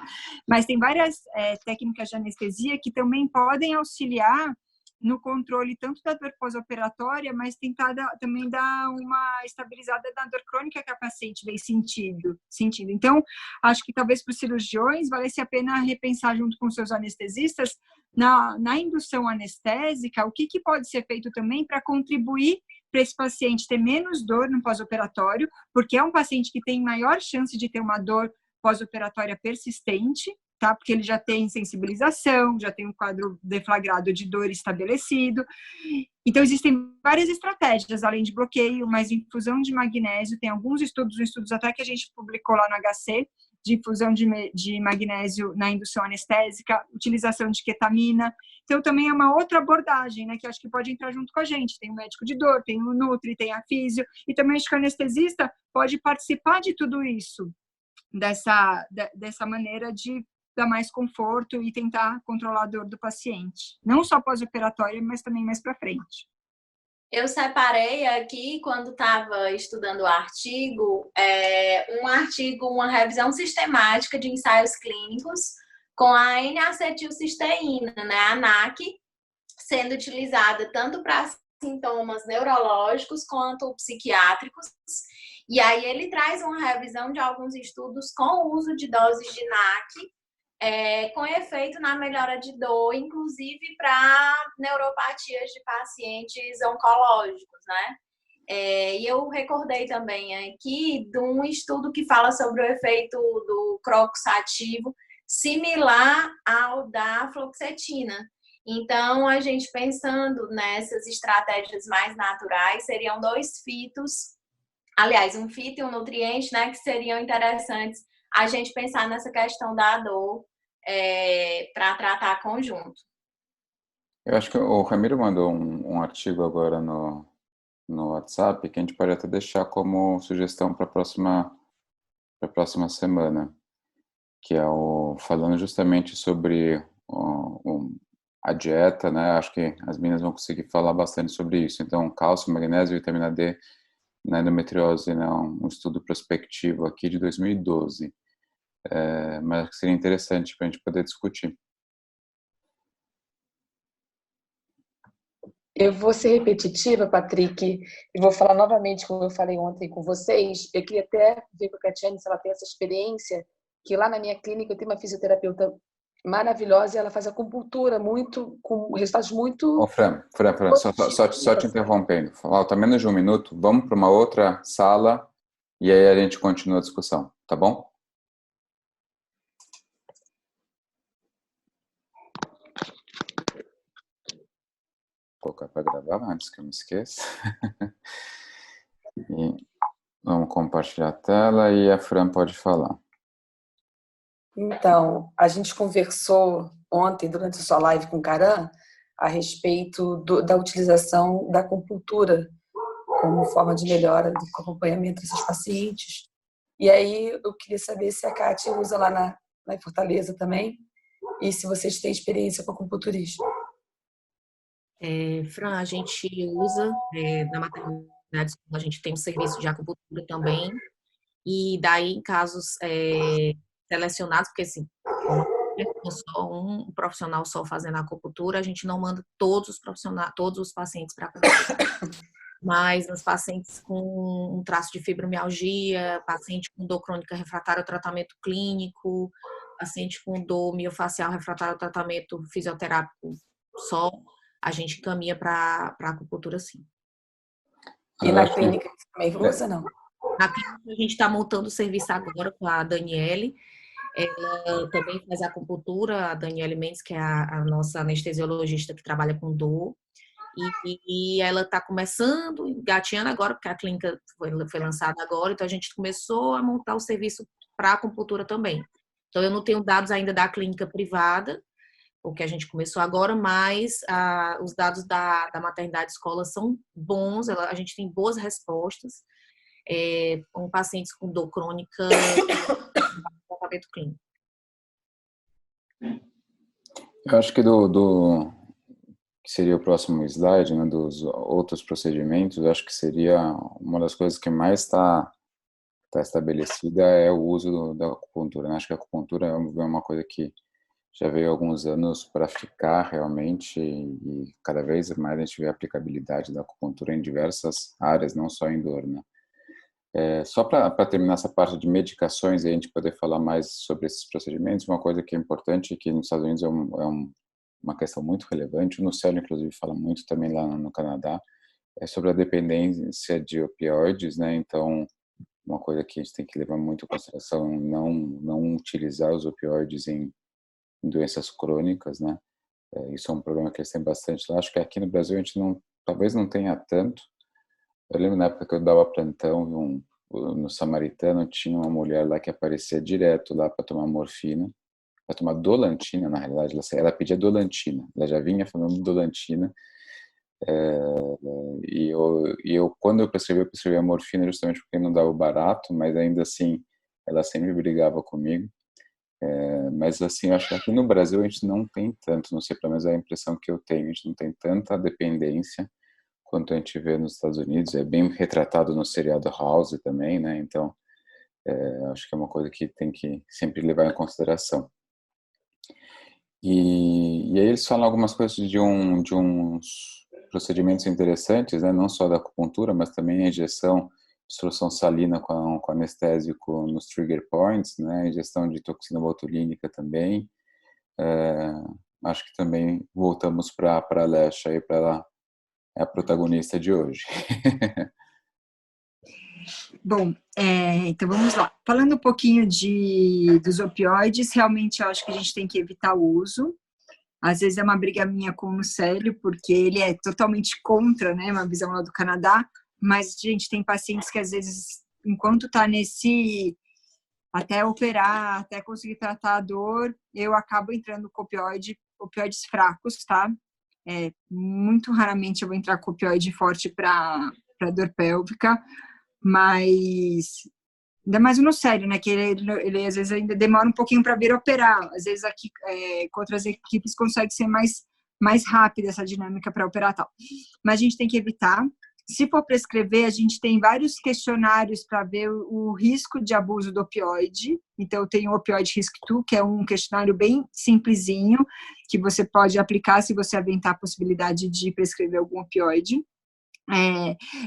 Mas tem várias técnicas de anestesia que também podem auxiliar no controle tanto da dor pós-operatória, mas tentar também dar uma estabilizada na dor crônica que a paciente vem sentindo. Então, acho que talvez para os cirurgiões valesse a pena repensar junto com seus anestesistas na indução anestésica, o que pode ser feito também para contribuir para esse paciente ter menos dor no pós-operatório, porque é um paciente que tem maior chance de ter uma dor pós-operatória persistente, tá? Porque ele já tem sensibilização, já tem um quadro deflagrado de dor estabelecido. Então, existem várias estratégias, além de bloqueio, mas infusão de magnésio. Tem alguns estudos até que a gente publicou lá no HC, de infusão de magnésio na indução anestésica, utilização de ketamina. Então, também é uma outra abordagem, né, que acho que pode entrar junto com a gente. Tem o médico de dor, tem o nutri, tem a físio, e também acho que o anestesista pode participar de tudo isso, dessa maneira de dar mais conforto e tentar controlar a dor do paciente. Não só pós-operatória, mas também mais para frente. Eu separei aqui, quando estava estudando o artigo, uma revisão sistemática de ensaios clínicos com a N-acetilcisteína, né, a NAC, sendo utilizada tanto para sintomas neurológicos quanto psiquiátricos. E aí ele traz uma revisão de alguns estudos com o uso de doses de NAC, com efeito na melhora de dor, inclusive para neuropatias de pacientes oncológicos, né? E eu recordei também aqui de um estudo que fala sobre o efeito do Crocus ativo, similar ao da fluoxetina. Então, a gente pensando nessas estratégias mais naturais, seriam 2 fitos, aliás, um fito e um nutriente, né, que seriam interessantes a gente pensar nessa questão da dor para tratar conjunto. Eu acho que o Ramiro mandou um artigo agora no WhatsApp que a gente pode até deixar como sugestão para a próxima semana, que é falando justamente sobre a dieta, né? Acho que as meninas vão conseguir falar bastante sobre isso. Então, cálcio, magnésio e vitamina D na endometriose, né? Um estudo prospectivo aqui de 2012. Mas seria interessante para a gente poder discutir. Eu vou ser repetitiva, Patrick, e vou falar novamente, como eu falei ontem com vocês. Eu queria até ver com a Catiane se ela tem essa experiência, que lá na minha clínica eu tenho uma fisioterapeuta maravilhosa e ela faz acupuntura com resultados muito... Fran, só te interrompendo. Falta menos de 1 minuto. Vamos para uma outra sala e aí a gente continua a discussão, tá bom? Vou colocar para gravar antes que eu me esqueça. E vamos compartilhar a tela e a Fran pode falar. Então, a gente conversou ontem, durante a sua live com o Karan, a respeito da utilização da acupuntura como forma de melhora do acompanhamento desses pacientes. E aí eu queria saber se a Kátia usa lá em Fortaleza também e se vocês têm experiência com acupunturista. Fran, a gente usa na maternidade, a gente tem um serviço de acupuntura também, e daí em casos selecionados, porque assim, um profissional só fazendo acupuntura, a gente não manda todos os pacientes para acupuntura. Mas nos pacientes com um traço de fibromialgia, paciente com dor crônica refratária ao tratamento clínico, paciente com dor miofacial refratária ao tratamento fisioterápico só, a gente caminha para acupuntura, sim. E na clínica você também usa, não? Na clínica a gente está montando o serviço agora com a Daniele, Ela também faz acupuntura, a Daniele Mendes, que é a nossa anestesiologista que trabalha com dor. E ela está começando, engateando agora, porque a clínica foi lançada agora, então a gente começou a montar o serviço para acupuntura também. Então eu não tenho dados ainda da clínica privada, porque a gente começou agora, mas os dados da maternidade escola são bons, a gente tem boas respostas com pacientes com dor crônica no tratamento clínico. Eu acho que que seria o próximo slide, né, dos outros procedimentos, eu acho que seria uma das coisas que mais está estabelecida é o uso da acupuntura, né? Acho que a acupuntura é uma coisa que já veio há alguns anos para ficar realmente e cada vez mais a gente vê a aplicabilidade da acupuntura em diversas áreas, não só em dor, né? Só para terminar essa parte de medicações e a gente poder falar mais sobre esses procedimentos, uma coisa que é importante que nos Estados Unidos uma questão muito relevante, no Célio inclusive fala muito também lá no Canadá, é sobre a dependência de opioides, né? Então, uma coisa que a gente tem que levar muito em consideração, não utilizar os opioides em doenças crônicas, né? Isso é um problema que eles têm bastante lá. Acho que aqui no Brasil a gente talvez não tenha tanto. Eu lembro na época que eu dava plantão no Samaritano, tinha uma mulher lá que aparecia direto lá para tomar morfina, para tomar dolantina, na realidade. Ela pedia dolantina, ela já vinha falando dolantina. E eu quando eu prescrevi a morfina justamente porque não dava o barato, mas ainda assim ela sempre brigava comigo. Mas assim, eu acho que aqui no Brasil a gente não tem tanto, não sei, pelo menos é a impressão que eu tenho, a gente não tem tanta dependência quanto a gente vê nos Estados Unidos, é bem retratado no seriado House também, né? Então, acho que é uma coisa que tem que sempre levar em consideração. E aí eles falam algumas coisas de uns procedimentos interessantes, né? Não só da acupuntura, mas também a injeção de solução salina com anestésico nos trigger points, né? Injeção de toxina botulínica também. Acho que também voltamos para a Lesha aí, para ela é a protagonista de hoje. Bom, então vamos lá. Falando um pouquinho dos opioides, realmente eu acho que a gente tem que evitar o uso. Às vezes é uma briga minha com o Célio, porque ele é totalmente contra, né, uma visão lá do Canadá, mas a gente tem pacientes que às vezes, enquanto está até operar, até conseguir tratar a dor, eu acabo entrando com opioides fracos, tá? Muito raramente eu vou entrar com opioide forte para dor pélvica, mas ainda mais no sério, né? Que ele às vezes ainda demora um pouquinho para vir operar. Às vezes aqui com outras equipes consegue ser mais rápida essa dinâmica para operar tal. Mas a gente tem que evitar. Se for prescrever, a gente tem vários questionários para ver o risco de abuso do opioide. Então, eu tenho o Opioid Risk Tool, que é um questionário bem simplesinho, que você pode aplicar se você aventar a possibilidade de prescrever algum opioide.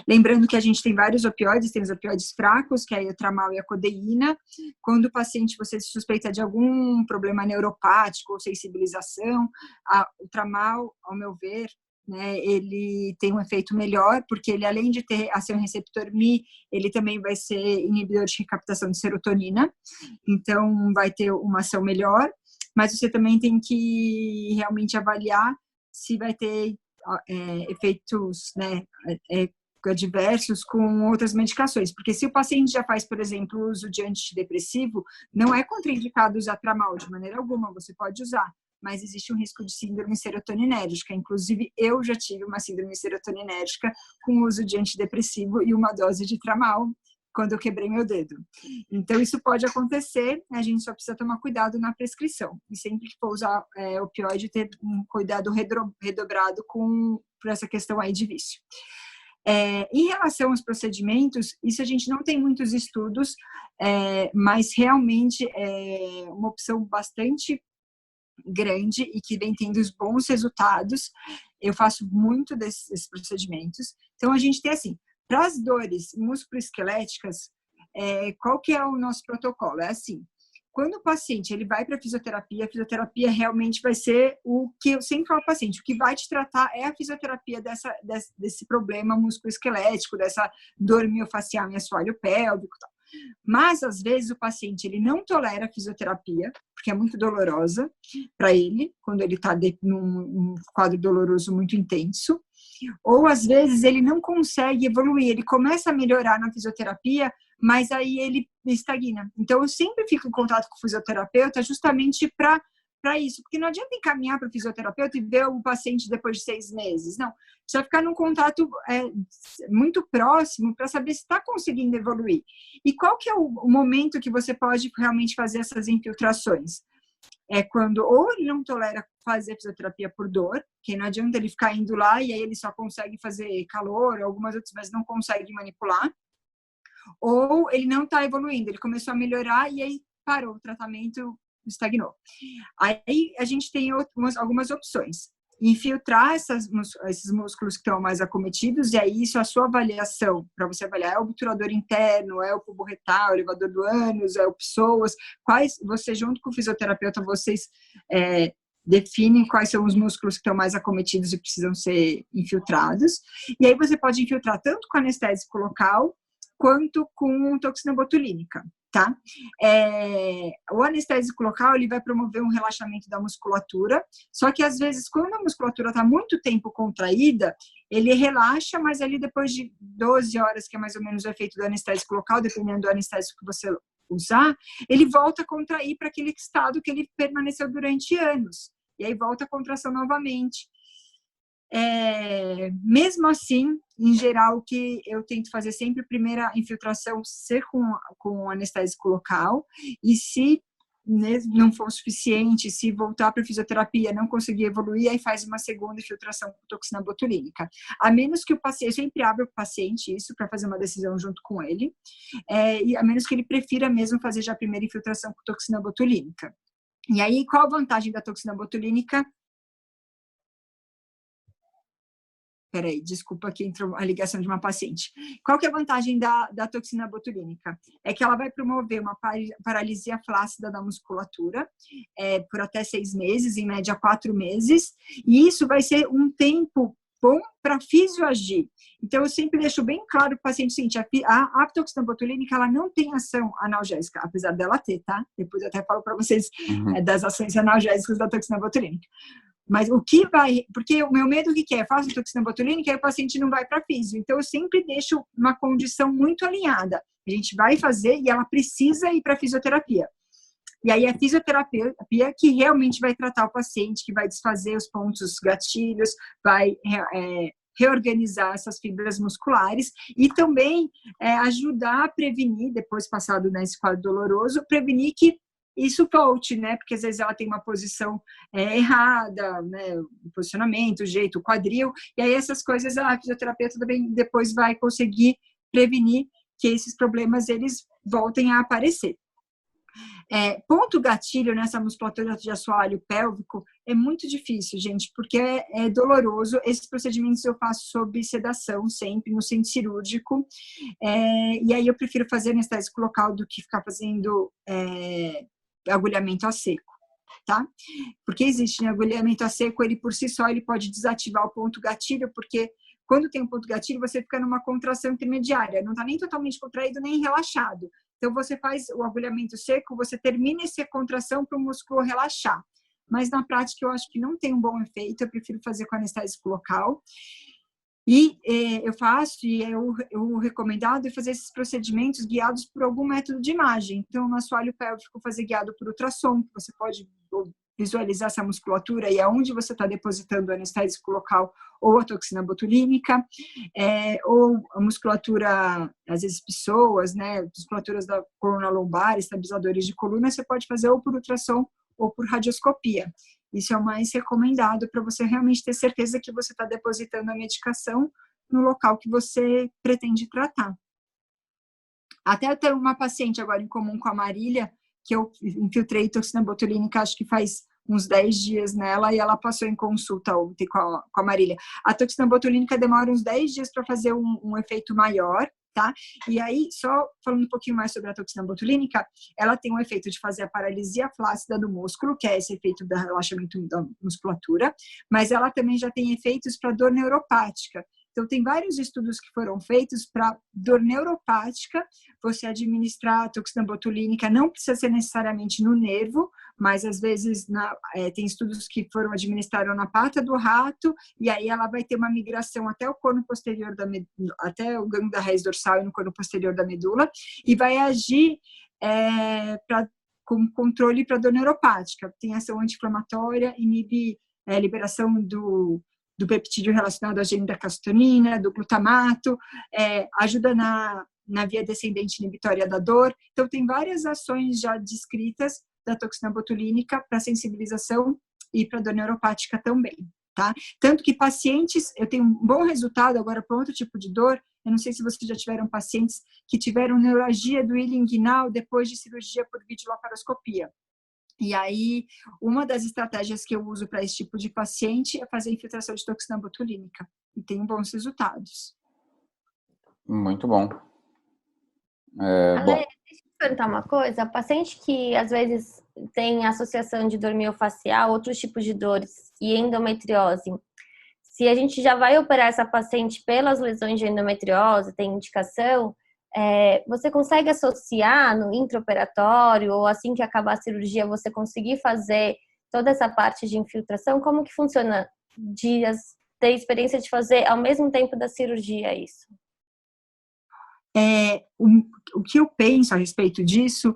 Lembrando que a gente tem vários opioides, tem os opioides fracos, que é o tramal e a codeína. Quando o paciente, você suspeita de algum problema neuropático ou sensibilização, o tramal, ao meu ver, né, ele tem um efeito melhor, porque ele, além de ter a ser um receptor MI, ele também vai ser inibidor de recaptação de serotonina, então vai ter uma ação melhor, mas você também tem que realmente avaliar se vai ter efeitos, né, adversos com outras medicações, porque se o paciente já faz, por exemplo, o uso de antidepressivo, não é contraindicado usar tramal de maneira alguma, você pode usar, mas existe um risco de síndrome serotoninérgica. Inclusive, eu já tive uma síndrome serotoninérgica com o uso de antidepressivo e uma dose de tramal quando eu quebrei meu dedo. Então, isso pode acontecer, a gente só precisa tomar cuidado na prescrição. E sempre que for usar opioide, ter um cuidado redobrado por essa questão aí de vício. Em relação aos procedimentos, isso a gente não tem muitos estudos, mas realmente é uma opção bastante grande e que vem tendo os bons resultados. Eu faço muito desses procedimentos. Então, a gente tem assim, para as dores musculoesqueléticas, qual que é o nosso protocolo? É assim, quando o paciente ele vai para a fisioterapia realmente vai ser o que eu sempre falo ao paciente, o que vai te tratar é a fisioterapia desse problema musculoesquelético, dessa dor miofacial e assoalho pélvico e tal. Mas, às vezes, o paciente ele não tolera a fisioterapia, porque é muito dolorosa para ele, quando ele está num quadro doloroso muito intenso. Ou, às vezes, ele não consegue evoluir, ele começa a melhorar na fisioterapia, mas aí ele estagna. Então, eu sempre fico em contato com o fisioterapeuta justamente para isso, porque não adianta encaminhar para o fisioterapeuta e ver o paciente depois de 6 meses, não. Precisa ficar num contato muito próximo para saber se está conseguindo evoluir. E qual que é o momento que você pode realmente fazer essas infiltrações? É quando ou ele não tolera fazer fisioterapia por dor, que não adianta ele ficar indo lá e aí ele só consegue fazer calor, algumas outras, mas não consegue manipular, ou ele não está evoluindo, ele começou a melhorar e aí parou o tratamento, estagnou. Aí a gente tem algumas opções. Infiltrar esses músculos que estão mais acometidos, e aí isso é a sua avaliação, para você avaliar, é o obturador interno, é o pubo retal, o elevador do ânus, é o psoas, você junto com o fisioterapeuta, vocês definem quais são os músculos que estão mais acometidos e precisam ser infiltrados, e aí você pode infiltrar tanto com anestésico local, quanto com toxina botulínica, tá? O anestésico local, ele vai promover um relaxamento da musculatura, só que às vezes, quando a musculatura está muito tempo contraída, ele relaxa, mas ali depois de 12 horas, que é mais ou menos o efeito do anestésico local, dependendo do anestésico que você usar, ele volta a contrair para aquele estado que ele permaneceu durante anos, e aí volta a contração novamente. Mesmo assim, em geral, o que eu tento fazer sempre, primeira infiltração ser com anestésico local, e se não for suficiente, se voltar para a fisioterapia, não conseguir evoluir, aí faz uma segunda infiltração com toxina botulínica. A menos que o paciente, eu sempre abro o paciente isso para fazer uma decisão junto com ele, e a menos que ele prefira mesmo fazer já a primeira infiltração com toxina botulínica. E aí, qual a vantagem da toxina botulínica? Peraí, desculpa, aqui entrou a ligação de uma paciente. Qual que é a vantagem da toxina botulínica? É que ela vai promover uma paralisia flácida da musculatura por até 6 meses, em média 4 meses, e isso vai ser um tempo bom para fisioagir. Então, eu sempre deixo bem claro para o paciente o seguinte, a toxina botulínica, ela não tem ação analgésica, apesar dela ter, tá? Depois eu até falo para vocês das ações analgésicas da toxina botulínica. Mas porque o meu medo, o que é? Faço toxina botulínica e aí o paciente não vai para fisio. Então, eu sempre deixo uma condição muito alinhada. A gente vai fazer e ela precisa ir para fisioterapia. E aí, a fisioterapia que realmente vai tratar o paciente, que vai desfazer os pontos gatilhos, vai reorganizar essas fibras musculares e também ajudar a prevenir, depois passado nesse quadro doloroso, prevenir que isso volte, né? Porque às vezes ela tem uma posição errada, né? O posicionamento, o jeito, o quadril, e aí essas coisas a fisioterapeuta também depois vai conseguir prevenir que esses problemas eles voltem a aparecer. Ponto gatilho nessa musculatura de assoalho pélvico é muito difícil, gente, porque é doloroso. Esses procedimentos eu faço sob sedação sempre, no centro cirúrgico, e aí eu prefiro fazer anestésico local do que ficar fazendo agulhamento a seco, tá? Porque existe, né, agulhamento a seco, ele por si só ele pode desativar o ponto gatilho, porque quando tem um ponto gatilho, você fica numa contração intermediária, não está nem totalmente contraído, nem relaxado. Então, você faz o agulhamento seco, você termina essa contração para o músculo relaxar. Mas, na prática, eu acho que não tem um bom efeito, eu prefiro fazer com anestésico local. E eu faço, e o recomendado é fazer esses procedimentos guiados por algum método de imagem. Então, no assoalho pélvico, fazer guiado por ultrassom, você pode visualizar essa musculatura e aonde você está depositando o anestésico local ou a toxina botulínica, ou a musculatura, às vezes psoas, né, musculaturas da coluna lombar, estabilizadores de coluna, você pode fazer ou por ultrassom ou por radioscopia. Isso é o mais recomendado para você realmente ter certeza que você está depositando a medicação no local que você pretende tratar. Até eu tenho uma paciente agora em comum com a Marília, que eu infiltrei toxina botulínica, acho que faz uns 10 dias nela, e ela passou em consulta ontem com a Marília. A toxina botulínica demora uns 10 dias para fazer um efeito maior, tá? E aí, só falando um pouquinho mais sobre a toxina botulínica, ela tem um efeito de fazer a paralisia flácida do músculo, que é esse efeito do relaxamento da musculatura, mas ela também já tem efeitos para dor neuropática. Então, tem vários estudos que foram feitos para dor neuropática, você administrar a toxina botulínica, não precisa ser necessariamente no nervo, mas às vezes tem estudos que foram administrados na pata do rato, e aí ela vai ter uma migração até o cono posterior da medula, até o gânglio da raiz dorsal e no cono posterior da medula, e vai agir como controle para dor neuropática. Tem ação anti-inflamatória, inibe liberação do peptídeo relacionado à gene da calcitonina, do glutamato, ajuda na via descendente inibitória da dor. Então, tem várias ações já descritas da toxina botulínica para sensibilização e para dor neuropática também, tá? Tanto que pacientes, eu tenho um bom resultado agora para outro tipo de dor. Eu não sei se vocês já tiveram pacientes que tiveram neuralgia do ilho inguinal depois de cirurgia por videolaparoscopia. E aí, uma das estratégias que eu uso para esse tipo de paciente é fazer infiltração de toxina botulínica. E tem bons resultados. Muito bom. Ale, deixa eu te perguntar uma coisa. Paciente que, às vezes, tem associação de dor miofascial, outros tipos de dores e endometriose, se a gente já vai operar essa paciente pelas lesões de endometriose, tem indicação, você consegue associar no intraoperatório ou assim que acabar a cirurgia, você conseguir fazer toda essa parte de infiltração? Como que funciona de ter experiência de fazer ao mesmo tempo da cirurgia isso? O que eu penso a respeito disso,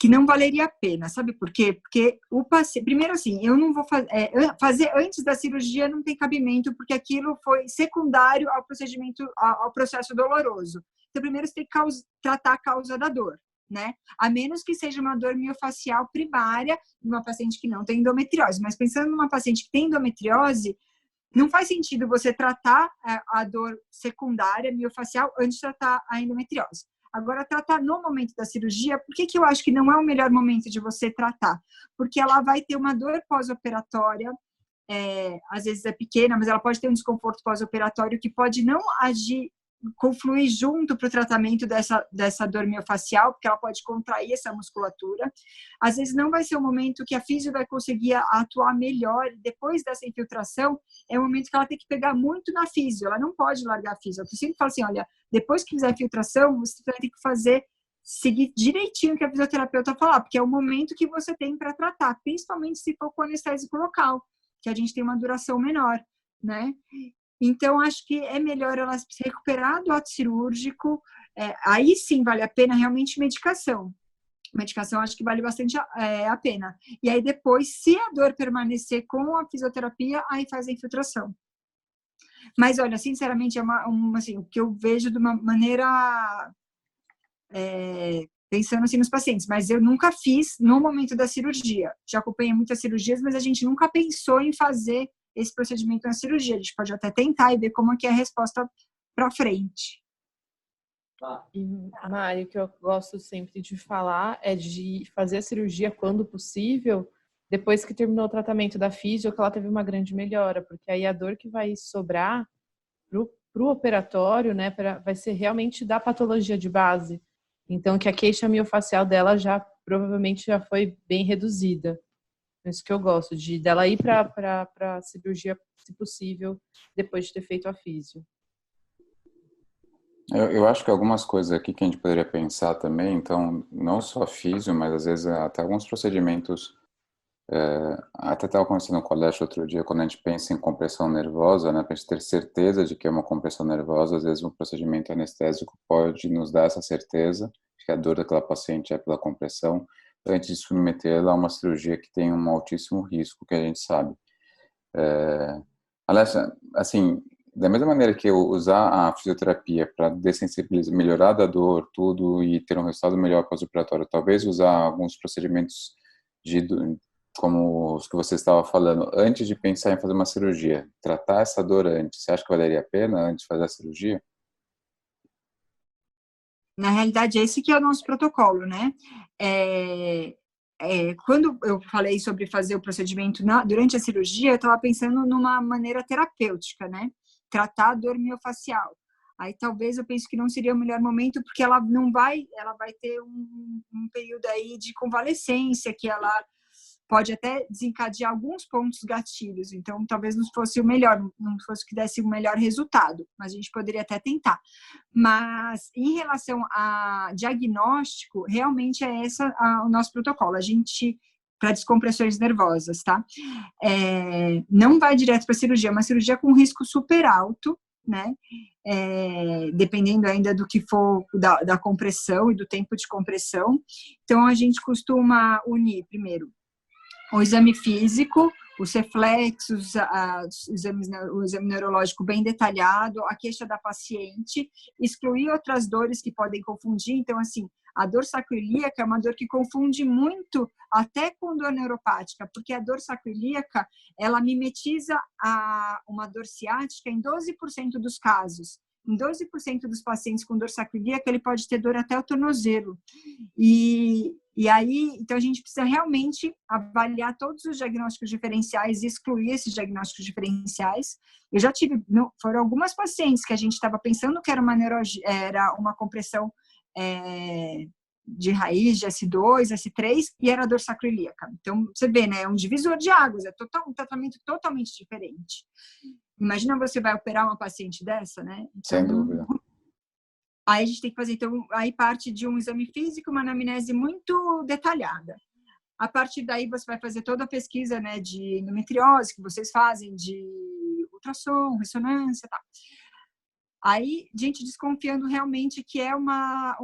que não valeria a pena, sabe por quê? Porque o paciente, primeiro assim, eu não vou fazer antes da cirurgia não tem cabimento, porque aquilo foi secundário ao procedimento, ao processo doloroso. Então, primeiro você tem que tratar a causa da dor, né? A menos que seja uma dor miofacial primária, numa paciente que não tem endometriose. Mas pensando numa paciente que tem endometriose, não faz sentido você tratar a dor secundária miofacial antes de tratar a endometriose. Agora, tratar no momento da cirurgia, por que eu acho que não é o melhor momento de você tratar? Porque ela vai ter uma dor pós-operatória, às vezes é pequena, mas ela pode ter um desconforto pós-operatório que pode não confluir junto para o tratamento dessa dor miofacial, porque ela pode contrair essa musculatura. Às vezes não vai ser o momento que a físio vai conseguir atuar melhor. Depois dessa infiltração, é o momento que ela tem que pegar muito na físio, ela não pode largar a físio. Eu sempre falo assim, olha, depois que fizer a infiltração, você vai ter que seguir direitinho o que a fisioterapeuta falar, porque é o momento que você tem para tratar, principalmente se for com anestésico local, que a gente tem uma duração menor, né? Então, acho que é melhor ela se recuperar do ato cirúrgico. Aí sim vale a pena realmente medicação. Medicação acho que vale bastante a pena. E aí depois, se a dor permanecer com a fisioterapia, aí faz a infiltração. Mas olha, sinceramente, assim, o que eu vejo de uma maneira pensando assim nos pacientes, mas eu nunca fiz no momento da cirurgia. Já acompanhei muitas cirurgias, mas a gente nunca pensou em fazer esse procedimento na cirurgia. A gente pode até tentar e ver como é que é a resposta para frente. Mari, o que eu gosto sempre de falar é de fazer a cirurgia quando possível, depois que terminou o tratamento da físio, que ela teve uma grande melhora, porque aí a dor que vai sobrar pro operatório, né, vai ser realmente da patologia de base. Então, que a queixa miofacial dela provavelmente já foi bem reduzida. É isso que eu gosto, dela ir para a cirurgia, se possível, depois de ter feito a físio. Eu acho que algumas coisas aqui que a gente poderia pensar também, então, não só físio, mas às vezes até alguns procedimentos, até estava conversando com o colégio outro dia, quando a gente pensa em compressão nervosa, né, para a gente ter certeza de que é uma compressão nervosa, às vezes um procedimento anestésico pode nos dar essa certeza de que a dor daquela paciente é pela compressão, antes de submetê-la a uma cirurgia que tem um altíssimo risco, que a gente sabe. Aliás, assim, da mesma maneira que eu usar a fisioterapia para dessensibilizar, melhorar da dor, tudo, e ter um resultado melhor pós-operatório, talvez usar alguns procedimentos como os que você estava falando, antes de pensar em fazer uma cirurgia, tratar essa dor antes, você acha que valeria a pena antes de fazer a cirurgia? Na realidade, esse que é o nosso protocolo, né? Quando eu falei sobre fazer o procedimento durante a cirurgia, eu estava pensando numa maneira terapêutica, né? Tratar a dor miofacial. Aí talvez eu pense que não seria o melhor momento, porque ela vai ter um período aí de convalescência, que ela pode até desencadear alguns pontos gatilhos. Então, talvez não fosse o melhor, não fosse o que desse o melhor resultado, mas a gente poderia até tentar. Mas, em relação a diagnóstico, realmente é esse o nosso protocolo. A gente, para descompressões nervosas, tá? Não vai direto para a cirurgia, é uma cirurgia com risco super alto, né? Dependendo ainda do que for da compressão e do tempo de compressão. Então, a gente costuma unir, primeiro, o exame físico, os reflexos, o exame neurológico bem detalhado, a queixa da paciente, excluir outras dores que podem confundir. Então, assim, a dor sacroiliaca é uma dor que confunde muito até com dor neuropática, porque a dor sacroiliaca, ela mimetiza uma dor ciática em 12% dos casos. Em 12% dos pacientes com dor sacroiliaca, ele pode ter dor até o tornozelo. E aí, então a gente precisa realmente avaliar todos os diagnósticos diferenciais e excluir esses diagnósticos diferenciais. Eu já tive, foram algumas pacientes que a gente estava pensando que era uma compressão de raiz, de S2, S3, e era dor sacroiliaca. Então, você vê, né, é um divisor de águas, é um tratamento totalmente diferente. Imagina você vai operar uma paciente dessa, né? Então, sem dúvida. Aí a gente tem que fazer, então, aí parte de um exame físico, uma anamnese muito detalhada. A partir daí você vai fazer toda a pesquisa, né, de endometriose que vocês fazem, de ultrassom, ressonância e tal. Aí, gente desconfiando realmente que é uma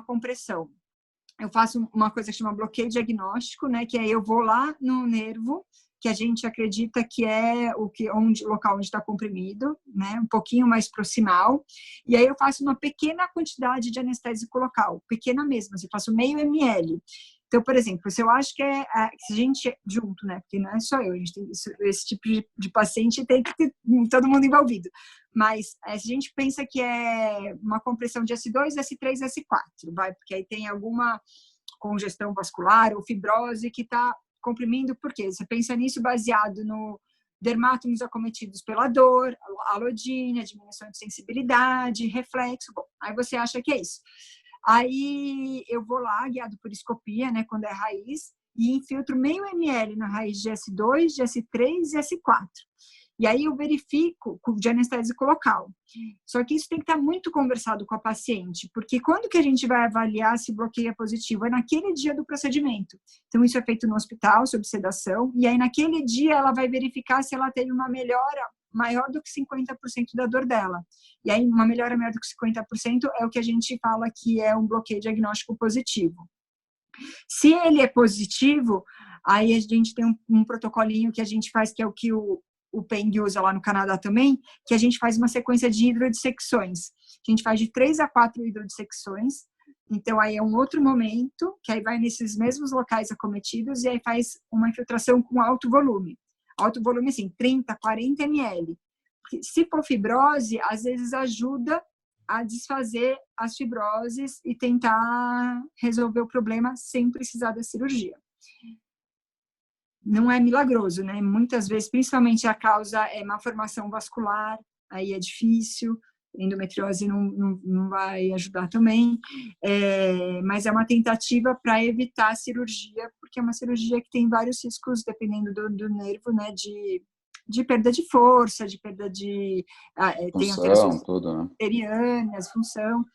compressão. Eu faço uma coisa que chama bloqueio diagnóstico, né, que aí eu vou lá no nervo, que a gente acredita que é o local onde está comprimido, né, um pouquinho mais proximal, e aí eu faço uma pequena quantidade de anestésico local, pequena mesmo, eu faço meio ml. Então, por exemplo, se eu acho que se a gente junto, né, porque não é só eu, a gente tem esse tipo de paciente, tem que ter todo mundo envolvido, mas se a gente pensa que é uma compressão de S2, S3, S4, vai, porque aí tem alguma congestão vascular ou fibrose que está comprimindo, por quê? Você pensa nisso baseado no dermátomos acometidos pela dor, alodínia, diminuição de sensibilidade, reflexo, bom, aí você acha que é isso. Aí eu vou lá, guiado por escopia, né, quando é raiz, e infiltro meio ml na raiz de S2, de S3 e S4. E aí eu verifico de anestésico local. Só que isso tem que estar muito conversado com a paciente, porque quando que a gente vai avaliar se bloqueio é positivo? É naquele dia do procedimento. Então isso é feito no hospital, sob sedação, e aí naquele dia ela vai verificar se ela teve uma melhora maior do que 50% da dor dela. E aí uma melhora maior do que 50% é o que a gente fala que é um bloqueio diagnóstico positivo. Se ele é positivo, aí a gente tem um protocolinho que a gente faz, que é o que o Peng usa lá no Canadá também, que a gente faz uma sequência de hidrodissecções. A gente faz de 3 a 4 hidrodissecções. Então, aí é um outro momento, que aí vai nesses mesmos locais acometidos e aí faz uma infiltração com alto volume. Alto volume, assim, 30, 40 ml. Se for fibrose, às vezes ajuda a desfazer as fibroses e tentar resolver o problema sem precisar da cirurgia. Não é milagroso, né? Muitas vezes, principalmente a causa é malformação vascular, aí é difícil, endometriose não vai ajudar também, mas é uma tentativa para evitar a cirurgia, porque é uma cirurgia que tem vários riscos, dependendo do nervo, né? De perda de força, de perda de... tem alterações tudo, né? perianas, função...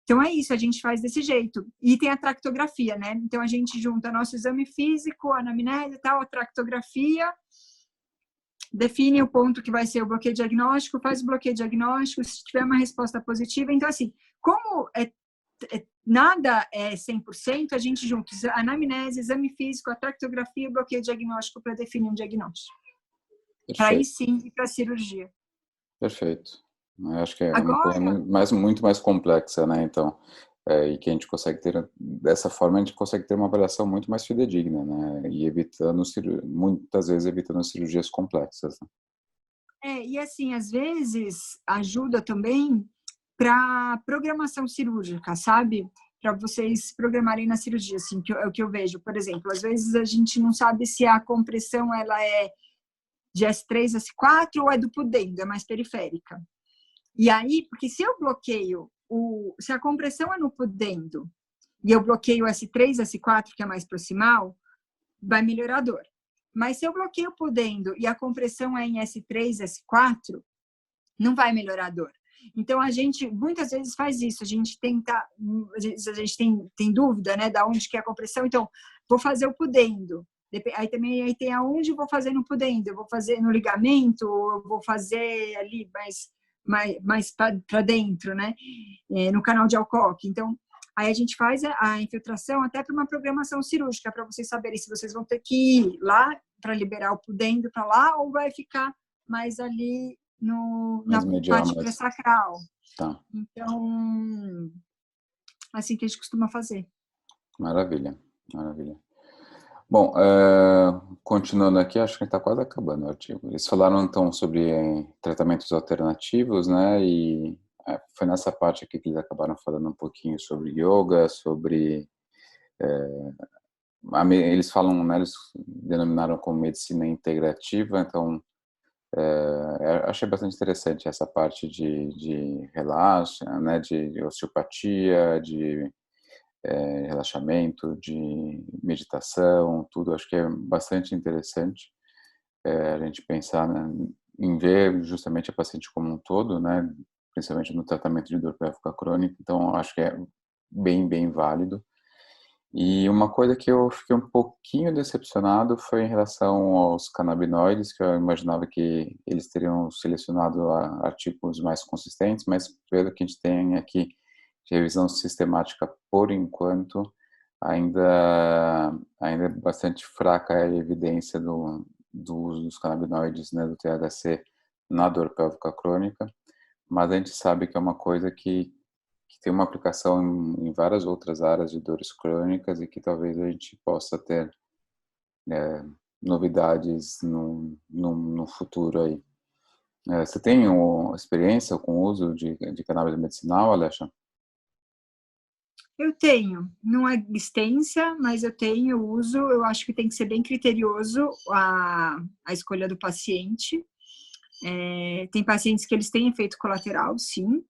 Então, é isso, a gente faz desse jeito. E tem a tractografia, né? Então, a gente junta nosso exame físico, a anamnese e tal, a tractografia, define o ponto que vai ser o bloqueio diagnóstico, faz o bloqueio diagnóstico, se tiver uma resposta positiva. Então, assim, como nada é 100%, a gente junta a anamnese, exame físico, a tractografia e o bloqueio diagnóstico para definir um diagnóstico. Para aí sim ir para a cirurgia. Perfeito. Eu acho que é Agora, muito mais complexa, né? Então, e que a gente consegue ter, dessa forma, a gente consegue ter uma avaliação muito mais fidedigna, né? E muitas vezes evitando cirurgias complexas. Né? E assim, às vezes ajuda também para programação cirúrgica, sabe? Para vocês programarem na cirurgia, assim, é o que eu vejo. Por exemplo, às vezes a gente não sabe se a compressão ela é de S3, S4 ou é do pudendo, é mais periférica. E aí, porque se eu bloqueio, se a compressão é no pudendo e eu bloqueio S3, S4, que é mais proximal, vai melhorar a dor. Mas se eu bloqueio o pudendo e a compressão é em S3, S4, não vai melhorar a dor. Então, a gente muitas vezes faz isso, a gente tenta, às vezes a gente tem dúvida, né, da onde que é a compressão, então, vou fazer o pudendo. Aí também tem aonde eu vou fazer no pudendo, eu vou fazer no ligamento, ou eu vou fazer ali mais para dentro, né, no canal de Alcock. Então, aí a gente faz a infiltração até para uma programação cirúrgica, para vocês saberem se vocês vão ter que ir lá para liberar o pudendo para lá, ou vai ficar mais ali na parte pré-sacral. Tá. Então, assim que a gente costuma fazer. Maravilha, maravilha. Bom, continuando aqui, acho que a gente está quase acabando o artigo. Eles falaram, então, sobre tratamentos alternativos, né, e foi nessa parte aqui que eles acabaram falando um pouquinho sobre yoga, sobre... eles falam, né, eles denominaram como medicina integrativa, então, achei bastante interessante essa parte de relaxo, né, de osteopatia, de relaxamento, de meditação, tudo. Acho que é bastante interessante a gente pensar, né, em ver justamente a paciente como um todo, né, principalmente no tratamento de dor pélvica crônica. Então, acho que é bem válido. E uma coisa que eu fiquei um pouquinho decepcionado foi em relação aos canabinoides, que eu imaginava que eles teriam selecionado artigos mais consistentes, mas pelo que a gente tem aqui, de revisão sistemática por enquanto, ainda é bastante fraca a evidência do uso dos canabinoides, né, do THC na dor pélvica crônica, mas a gente sabe que é uma coisa que tem uma aplicação em várias outras áreas de dores crônicas e que talvez a gente possa ter novidades no futuro aí. Você tem experiência com o uso de cannabis medicinal, Alexa? Eu tenho, não é extensa, mas eu tenho uso. Eu acho que tem que ser bem criterioso a escolha do paciente. Tem pacientes que eles têm efeito colateral, sim,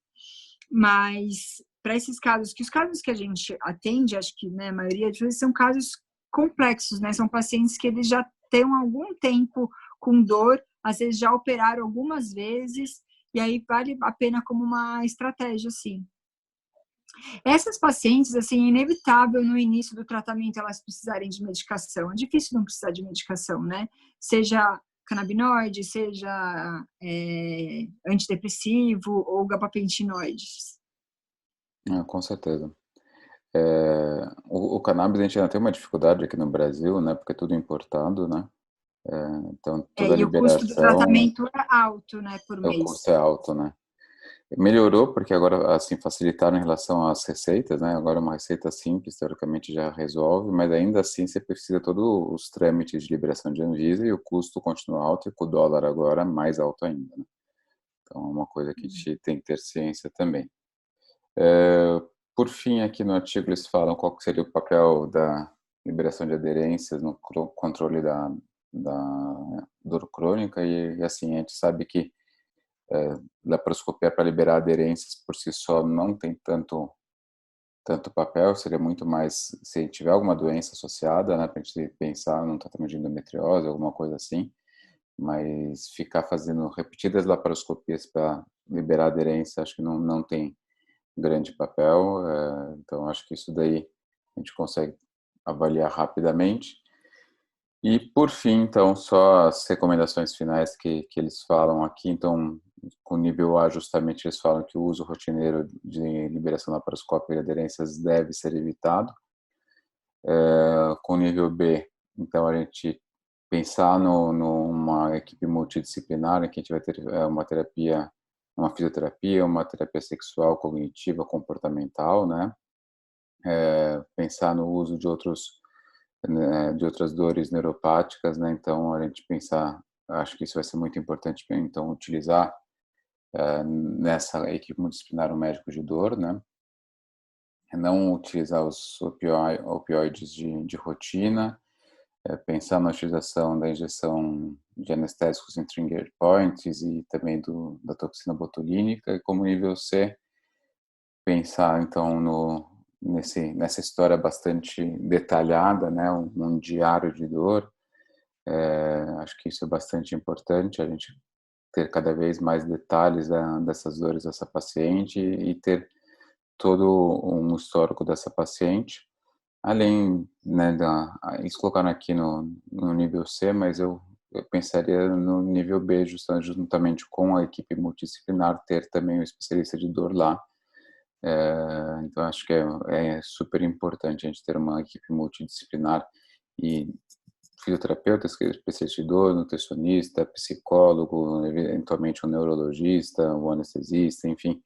mas para esses casos, que os casos que a gente atende, acho que, né, a maioria de vezes são casos complexos, né? São pacientes que eles já têm algum tempo com dor, às vezes já operaram algumas vezes, e aí vale a pena como uma estratégia, assim. Essas pacientes, assim, é inevitável no início do tratamento elas precisarem de medicação. É difícil não precisar de medicação, né? Seja canabinoide, seja antidepressivo ou gabapentinoides. Com certeza. O cannabis a gente ainda tem uma dificuldade aqui no Brasil, né? Porque é tudo importado, né? Então toda a E o custo do tratamento é alto, né? Por mês. O custo é alto, né? Melhorou porque agora, assim, facilitaram em relação às receitas, né? Agora uma receita simples, teoricamente já resolve, mas ainda assim você precisa todos os trâmites de liberação de Anvisa e o custo continua alto e com o dólar agora mais alto ainda, né? Então é uma coisa que a gente tem que ter ciência também. Por fim, aqui no artigo eles falam qual seria o papel da liberação de aderências no controle da dor crônica e assim, a gente sabe que laparoscopia para liberar aderências por si só não tem tanto papel, seria muito mais se tiver alguma doença associada, né, para a gente pensar num tratamento de endometriose, alguma coisa assim, mas ficar fazendo repetidas laparoscopias para liberar aderência, acho que não tem grande papel, então acho que isso daí a gente consegue avaliar rapidamente. E por fim, então, só as recomendações finais que eles falam aqui, então, com nível A, justamente eles falam que o uso rotineiro de liberação laparoscópica e aderências deve ser evitado. Com nível B, então, a gente pensar numa equipe multidisciplinar em que a gente vai ter uma terapia, uma fisioterapia, uma terapia sexual, cognitiva, comportamental, né? Pensar no uso de outras dores neuropáticas, né? Então, a gente pensar, acho que isso vai ser muito importante, então, utilizar nessa equipe multidisciplinar um médico de dor, né? Não utilizar os opioides de rotina, pensar na utilização da injeção de anestésicos em trigger points e também da toxina botulínica, e como nível C, pensar então nessa história bastante detalhada, né, um diário de dor. Acho que isso é bastante importante, a gente ter cada vez mais detalhes dessas dores dessa paciente e ter todo um histórico dessa paciente, além, né, isso colocaram aqui no nível C, mas eu pensaria no nível B, juntamente com a equipe multidisciplinar, ter também um especialista de dor lá. Então, acho que é super importante a gente ter uma equipe multidisciplinar e fisioterapeutas, que é especialista de dor, nutricionista, psicólogo, eventualmente um neurologista, um anestesista, enfim,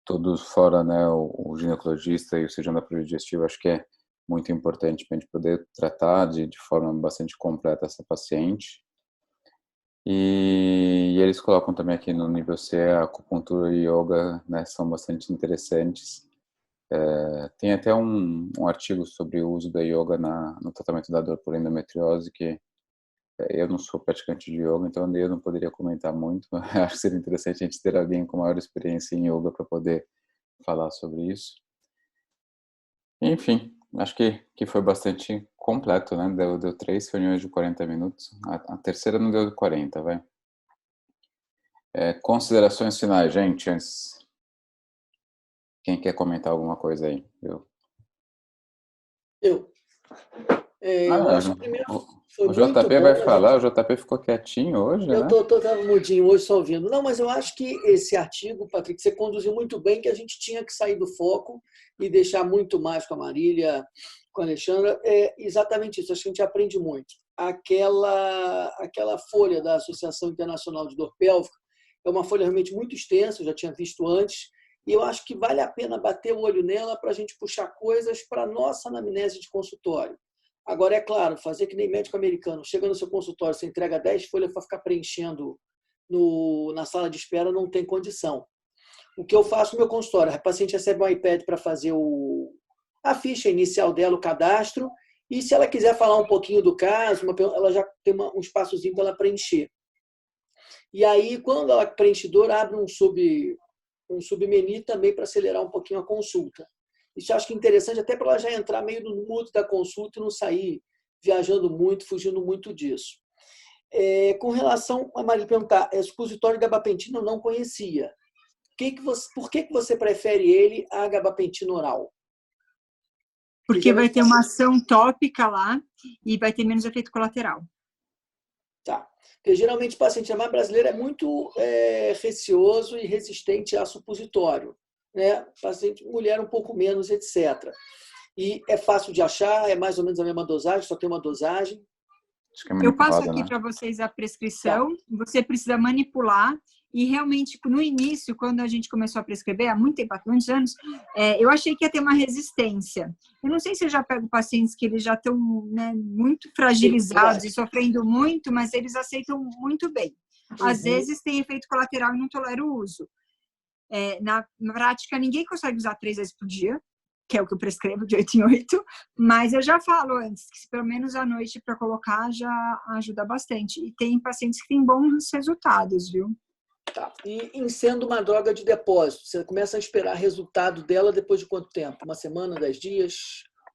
todos fora, né, o ginecologista e o cirurgião da parte digestiva. Acho que é muito importante para a gente poder tratar de forma bastante completa essa paciente. E eles colocam também aqui no nível C, a acupuntura e yoga, né, são bastante interessantes. Tem até um artigo sobre o uso da yoga no tratamento da dor por endometriose, que eu não sou praticante de yoga, então eu não poderia comentar muito, mas acho que seria interessante a gente ter alguém com maior experiência em yoga para poder falar sobre isso. Enfim, acho que foi bastante completo, né? Deu 3 reuniões de 40 minutos. A terceira não deu 40, vai. Considerações finais, gente, antes. Quem quer comentar alguma coisa aí? Eu acho que primeiro foi o JP muito bom, vai falar, o JP ficou quietinho hoje, né? Eu estava mudinho hoje só ouvindo. Não, mas eu acho que esse artigo, Patrick, você conduziu muito bem, que a gente tinha que sair do foco e deixar muito mais com a Marília, com a Alexandra. É exatamente isso, acho que a gente aprende muito. Aquela folha da Associação Internacional de Dor Pélvica é uma folha realmente muito extensa, eu já tinha visto antes, e eu acho que vale a pena bater o olho nela para a gente puxar coisas para a nossa anamnese de consultório. Agora, é claro, fazer que nem médico americano, chega no seu consultório, você entrega 10 folhas para ficar preenchendo na sala de espera, não tem condição. O que eu faço no meu consultório, a paciente recebe um iPad para fazer a ficha inicial dela, o cadastro, e se ela quiser falar um pouquinho do caso, ela já tem um espaçozinho para ela preencher. E aí, quando ela preenchedora, abre um submenu também para acelerar um pouquinho a consulta. Isso eu acho que é interessante até para ela já entrar meio no mood da consulta e não sair viajando muito, fugindo muito disso. Com relação a Marília perguntar, supositório de gabapentina eu não conhecia. Por que você prefere ele à gabapentina oral? Porque vai ter uma ação tópica lá e vai ter menos efeito colateral. Tá. Porque geralmente o paciente brasileiro é muito receoso e resistente a supositório. Né? Paciente mulher um pouco menos, etc. E é fácil de achar, é mais ou menos a mesma dosagem, só tem uma dosagem. Eu passo aqui para vocês a prescrição, você precisa manipular, e realmente, no início, quando a gente começou a prescrever, há muito tempo, há muitos anos, eu achei que ia ter uma resistência. Eu não sei se eu já pego pacientes que eles já estão, né, muito fragilizados e sofrendo muito, mas eles aceitam muito bem. Às vezes tem efeito colateral e não tolera o uso. Na prática, ninguém consegue usar 3 vezes por dia, que é o que eu prescrevo de 8 em 8, mas eu já falo antes, que pelo menos à noite para colocar já ajuda bastante. E tem pacientes que têm bons resultados, viu? Tá. E em sendo uma droga de depósito, você começa a esperar resultado dela depois de quanto tempo? 1 semana, 10 dias?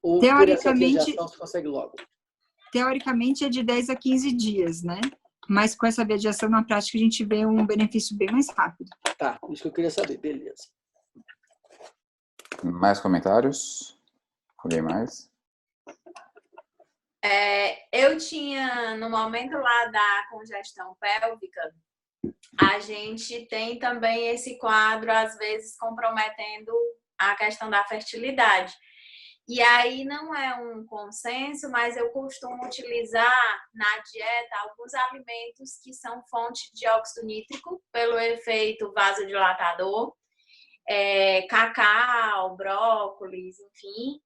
Ou por essa mediação você consegue logo? Teoricamente é de 10 a 15 dias, né? Mas com essa mediação na prática a gente vê um benefício bem mais rápido. Tá, isso que eu queria saber, beleza. Mais comentários? Alguém mais? Eu tinha, no momento lá da congestão pélvica, a gente tem também esse quadro, às vezes, comprometendo a questão da fertilidade. E aí não é um consenso, mas eu costumo utilizar na dieta alguns alimentos que são fonte de óxido nítrico pelo efeito vasodilatador, cacau, brócolis, enfim,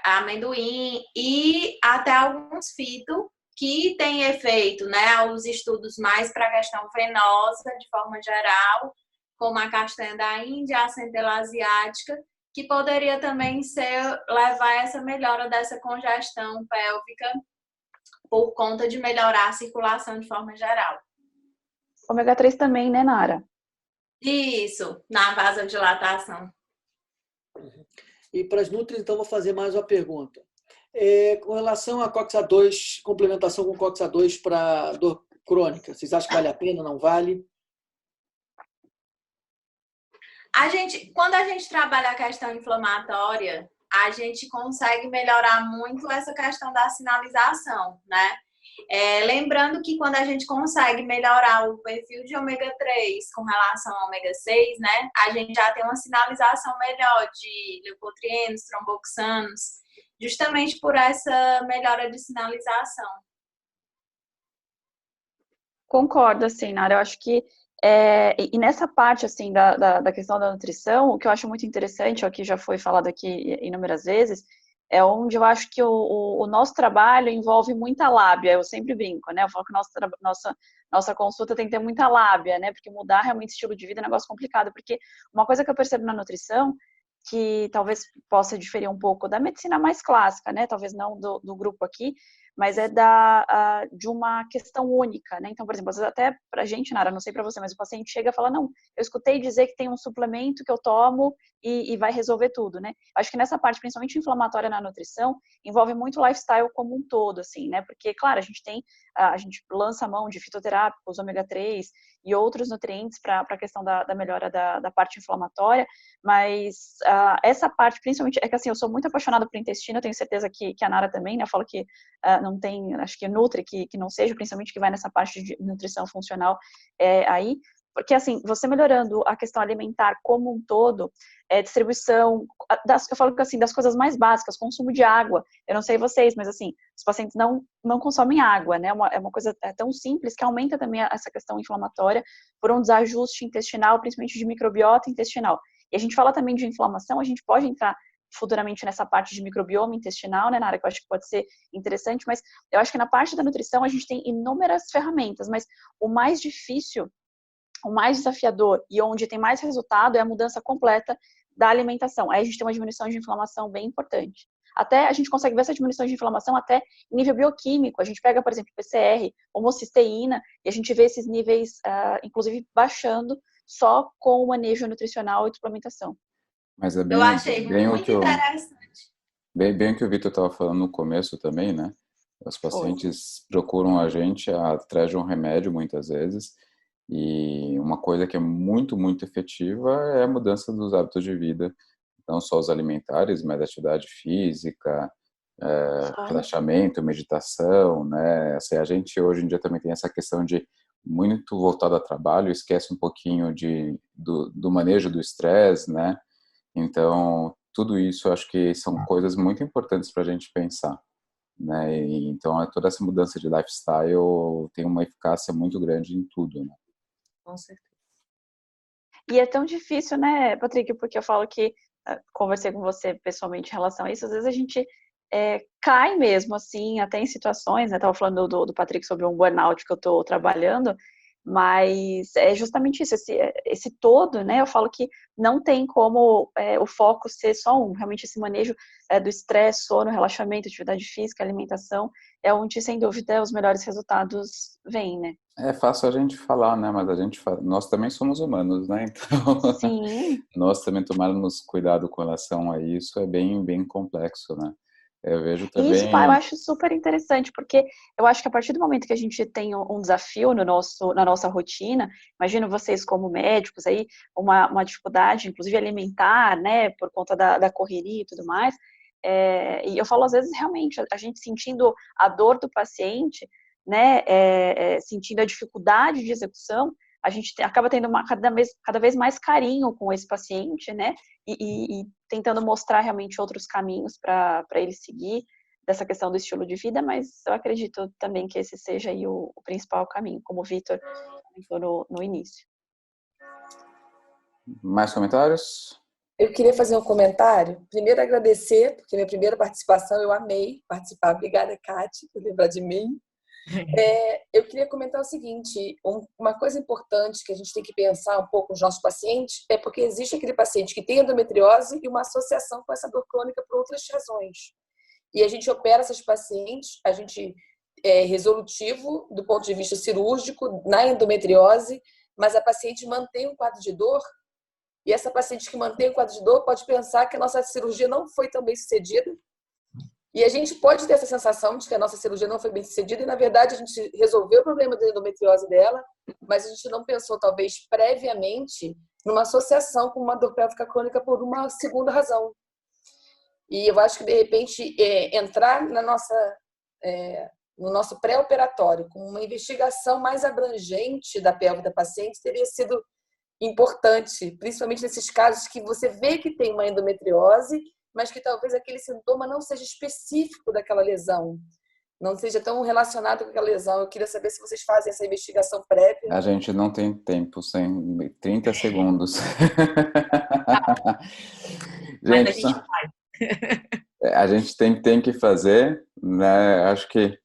amendoim e até alguns fito que têm efeito, né? Os estudos mais para a questão venosa, de forma geral, como a castanha da Índia, a centela asiática, que poderia também levar a essa melhora dessa congestão pélvica por conta de melhorar a circulação de forma geral. Ômega 3 também, né, Nara? Isso, na vasodilatação. E para as Nutri, então, vou fazer mais uma pergunta. Com relação a COX-A2, complementação com COX-A2 para dor crônica, vocês acham que vale a pena, não vale? Quando a gente trabalha a questão inflamatória, a gente consegue melhorar muito essa questão da sinalização, né? Lembrando que quando a gente consegue melhorar o perfil de ômega 3 com relação ao ômega 6, né? A gente já tem uma sinalização melhor de leucotrienos, tromboxanos, justamente por essa melhora de sinalização. Concordo, assim, Nara. Eu acho que e nessa parte assim da questão da nutrição, o que eu acho muito interessante, o que já foi falado aqui inúmeras vezes, é onde eu acho que o nosso trabalho envolve muita lábia. Eu sempre brinco, né? Eu falo que nossa consulta tem que ter muita lábia, né? Porque mudar realmente estilo de vida é um negócio complicado. Porque uma coisa que eu percebo na nutrição, que talvez possa diferir um pouco da medicina mais clássica, né? Talvez não do grupo aqui, mas é de uma questão única, né? Então, por exemplo, às vezes até pra gente, Nara, não sei pra você, mas o paciente chega e fala, não, eu escutei dizer que tem um suplemento que eu tomo e vai resolver tudo, né? Acho que nessa parte, principalmente inflamatória na nutrição, envolve muito lifestyle como um todo, assim, né? Porque, claro, a gente lança a mão de fitoterápicos, ômega 3 e outros nutrientes para a questão da melhora da parte inflamatória, mas essa parte, principalmente, é que assim, eu sou muito apaixonada por intestino, eu tenho certeza que a Nara também, né? Eu falo que não tem, acho que Nutri, que não seja, principalmente que vai nessa parte de nutrição funcional aí, porque assim, você melhorando a questão alimentar como um todo, distribuição, eu falo que assim, das coisas mais básicas, consumo de água, eu não sei vocês, mas assim, os pacientes não consomem água, né, é uma coisa tão simples que aumenta também essa questão inflamatória por um desajuste intestinal, principalmente de microbiota intestinal. E a gente fala também de inflamação, a gente pode entrar futuramente nessa parte de microbioma intestinal, né, Nara, que eu acho que pode ser interessante, mas eu acho que na parte da nutrição a gente tem inúmeras ferramentas, mas o mais difícil, o mais desafiador e onde tem mais resultado é a mudança completa da alimentação. Aí a gente tem uma diminuição de inflamação bem importante. Até a gente consegue ver essa diminuição de inflamação até em nível bioquímico. A gente pega, por exemplo, PCR, homocisteína, e a gente vê esses níveis, inclusive, baixando só com o manejo nutricional e suplementação. Mas é Eu achei bem muito interessante. Bem o que o Vitor estava falando no começo também, né? Os pacientes procuram a gente atrás de um remédio, muitas vezes, e uma coisa que é muito, muito efetiva é a mudança dos hábitos de vida, não só os alimentares, mas atividade física, relaxamento, meditação, né? Assim, a gente hoje em dia também tem essa questão de muito voltado ao trabalho, esquece um pouquinho do manejo do estresse, né? Então, tudo isso eu acho que são coisas muito importantes para a gente pensar, né? E, então, toda essa mudança de lifestyle tem uma eficácia muito grande em tudo, né? Com certeza. E é tão difícil, né, Patrick, porque eu falo que, conversei com você pessoalmente em relação a isso, às vezes a gente cai mesmo, assim, até em situações, né, estava falando do Patrick sobre um burnout que eu estou trabalhando, mas é justamente isso, esse todo, né, eu falo que não tem como o foco ser só realmente esse manejo do estresse, sono, relaxamento, atividade física, alimentação, é onde, sem dúvida, os melhores resultados vêm, né. É fácil a gente falar, né, mas nós também somos humanos, né, então Sim. nós também tomarmos cuidado com relação a isso é bem, bem complexo, né. Eu vejo também... Isso, eu acho super interessante, porque eu acho que a partir do momento que a gente tem um desafio na nossa rotina, imagino vocês como médicos aí, uma dificuldade, inclusive alimentar, né, por conta da correria e tudo mais, e eu falo às vezes realmente, a gente sentindo a dor do paciente, né, sentindo a dificuldade de execução, a gente acaba tendo cada vez mais carinho com esse paciente, né, e tentando mostrar realmente outros caminhos para ele seguir dessa questão do estilo de vida, mas eu acredito também que esse seja aí o principal caminho, como o Vitor comentou no início. Mais comentários? Eu queria fazer um comentário. Primeiro, agradecer, porque minha primeira participação eu amei participar. Obrigada, Kati, por lembrar de mim. Eu queria comentar o seguinte, uma coisa importante que a gente tem que pensar um pouco nos nossos pacientes é porque existe aquele paciente que tem endometriose e uma associação com essa dor crônica por outras razões. E a gente opera essas pacientes, a gente é resolutivo do ponto de vista cirúrgico na endometriose, mas a paciente mantém um quadro de dor e essa paciente que mantém o quadro de dor pode pensar que a nossa cirurgia não foi tão bem sucedida. E a gente pode ter essa sensação de que a nossa cirurgia não foi bem sucedida e, na verdade, a gente resolveu o problema da endometriose dela, mas a gente não pensou, talvez, previamente, numa associação com uma dor pélvica crônica por uma segunda razão. E eu acho que, de repente, entrar no nosso pré-operatório com uma investigação mais abrangente da pelve da paciente teria sido importante, principalmente nesses casos que você vê que tem uma endometriose, mas que talvez aquele sintoma não seja específico daquela lesão, não seja tão relacionado com aquela lesão. Eu queria saber se vocês fazem essa investigação prévia. A gente não tem tempo, 30 segundos. Mas Gente, a gente faz. a gente tem que fazer, né? Acho que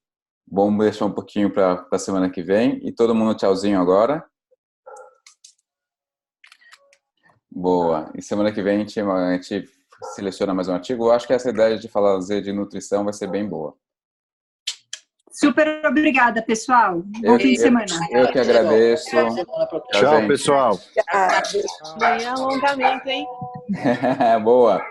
bom deixar um pouquinho para a semana que vem. E todo mundo tchauzinho agora. Boa. E semana que vem a gente seleciona mais um artigo. Eu acho que essa ideia de fazer de nutrição vai ser bem boa. Super obrigada, pessoal. Bom fim de semana. Eu que agradeço. Tchau, pessoal. Bem alongamento, hein? Boa.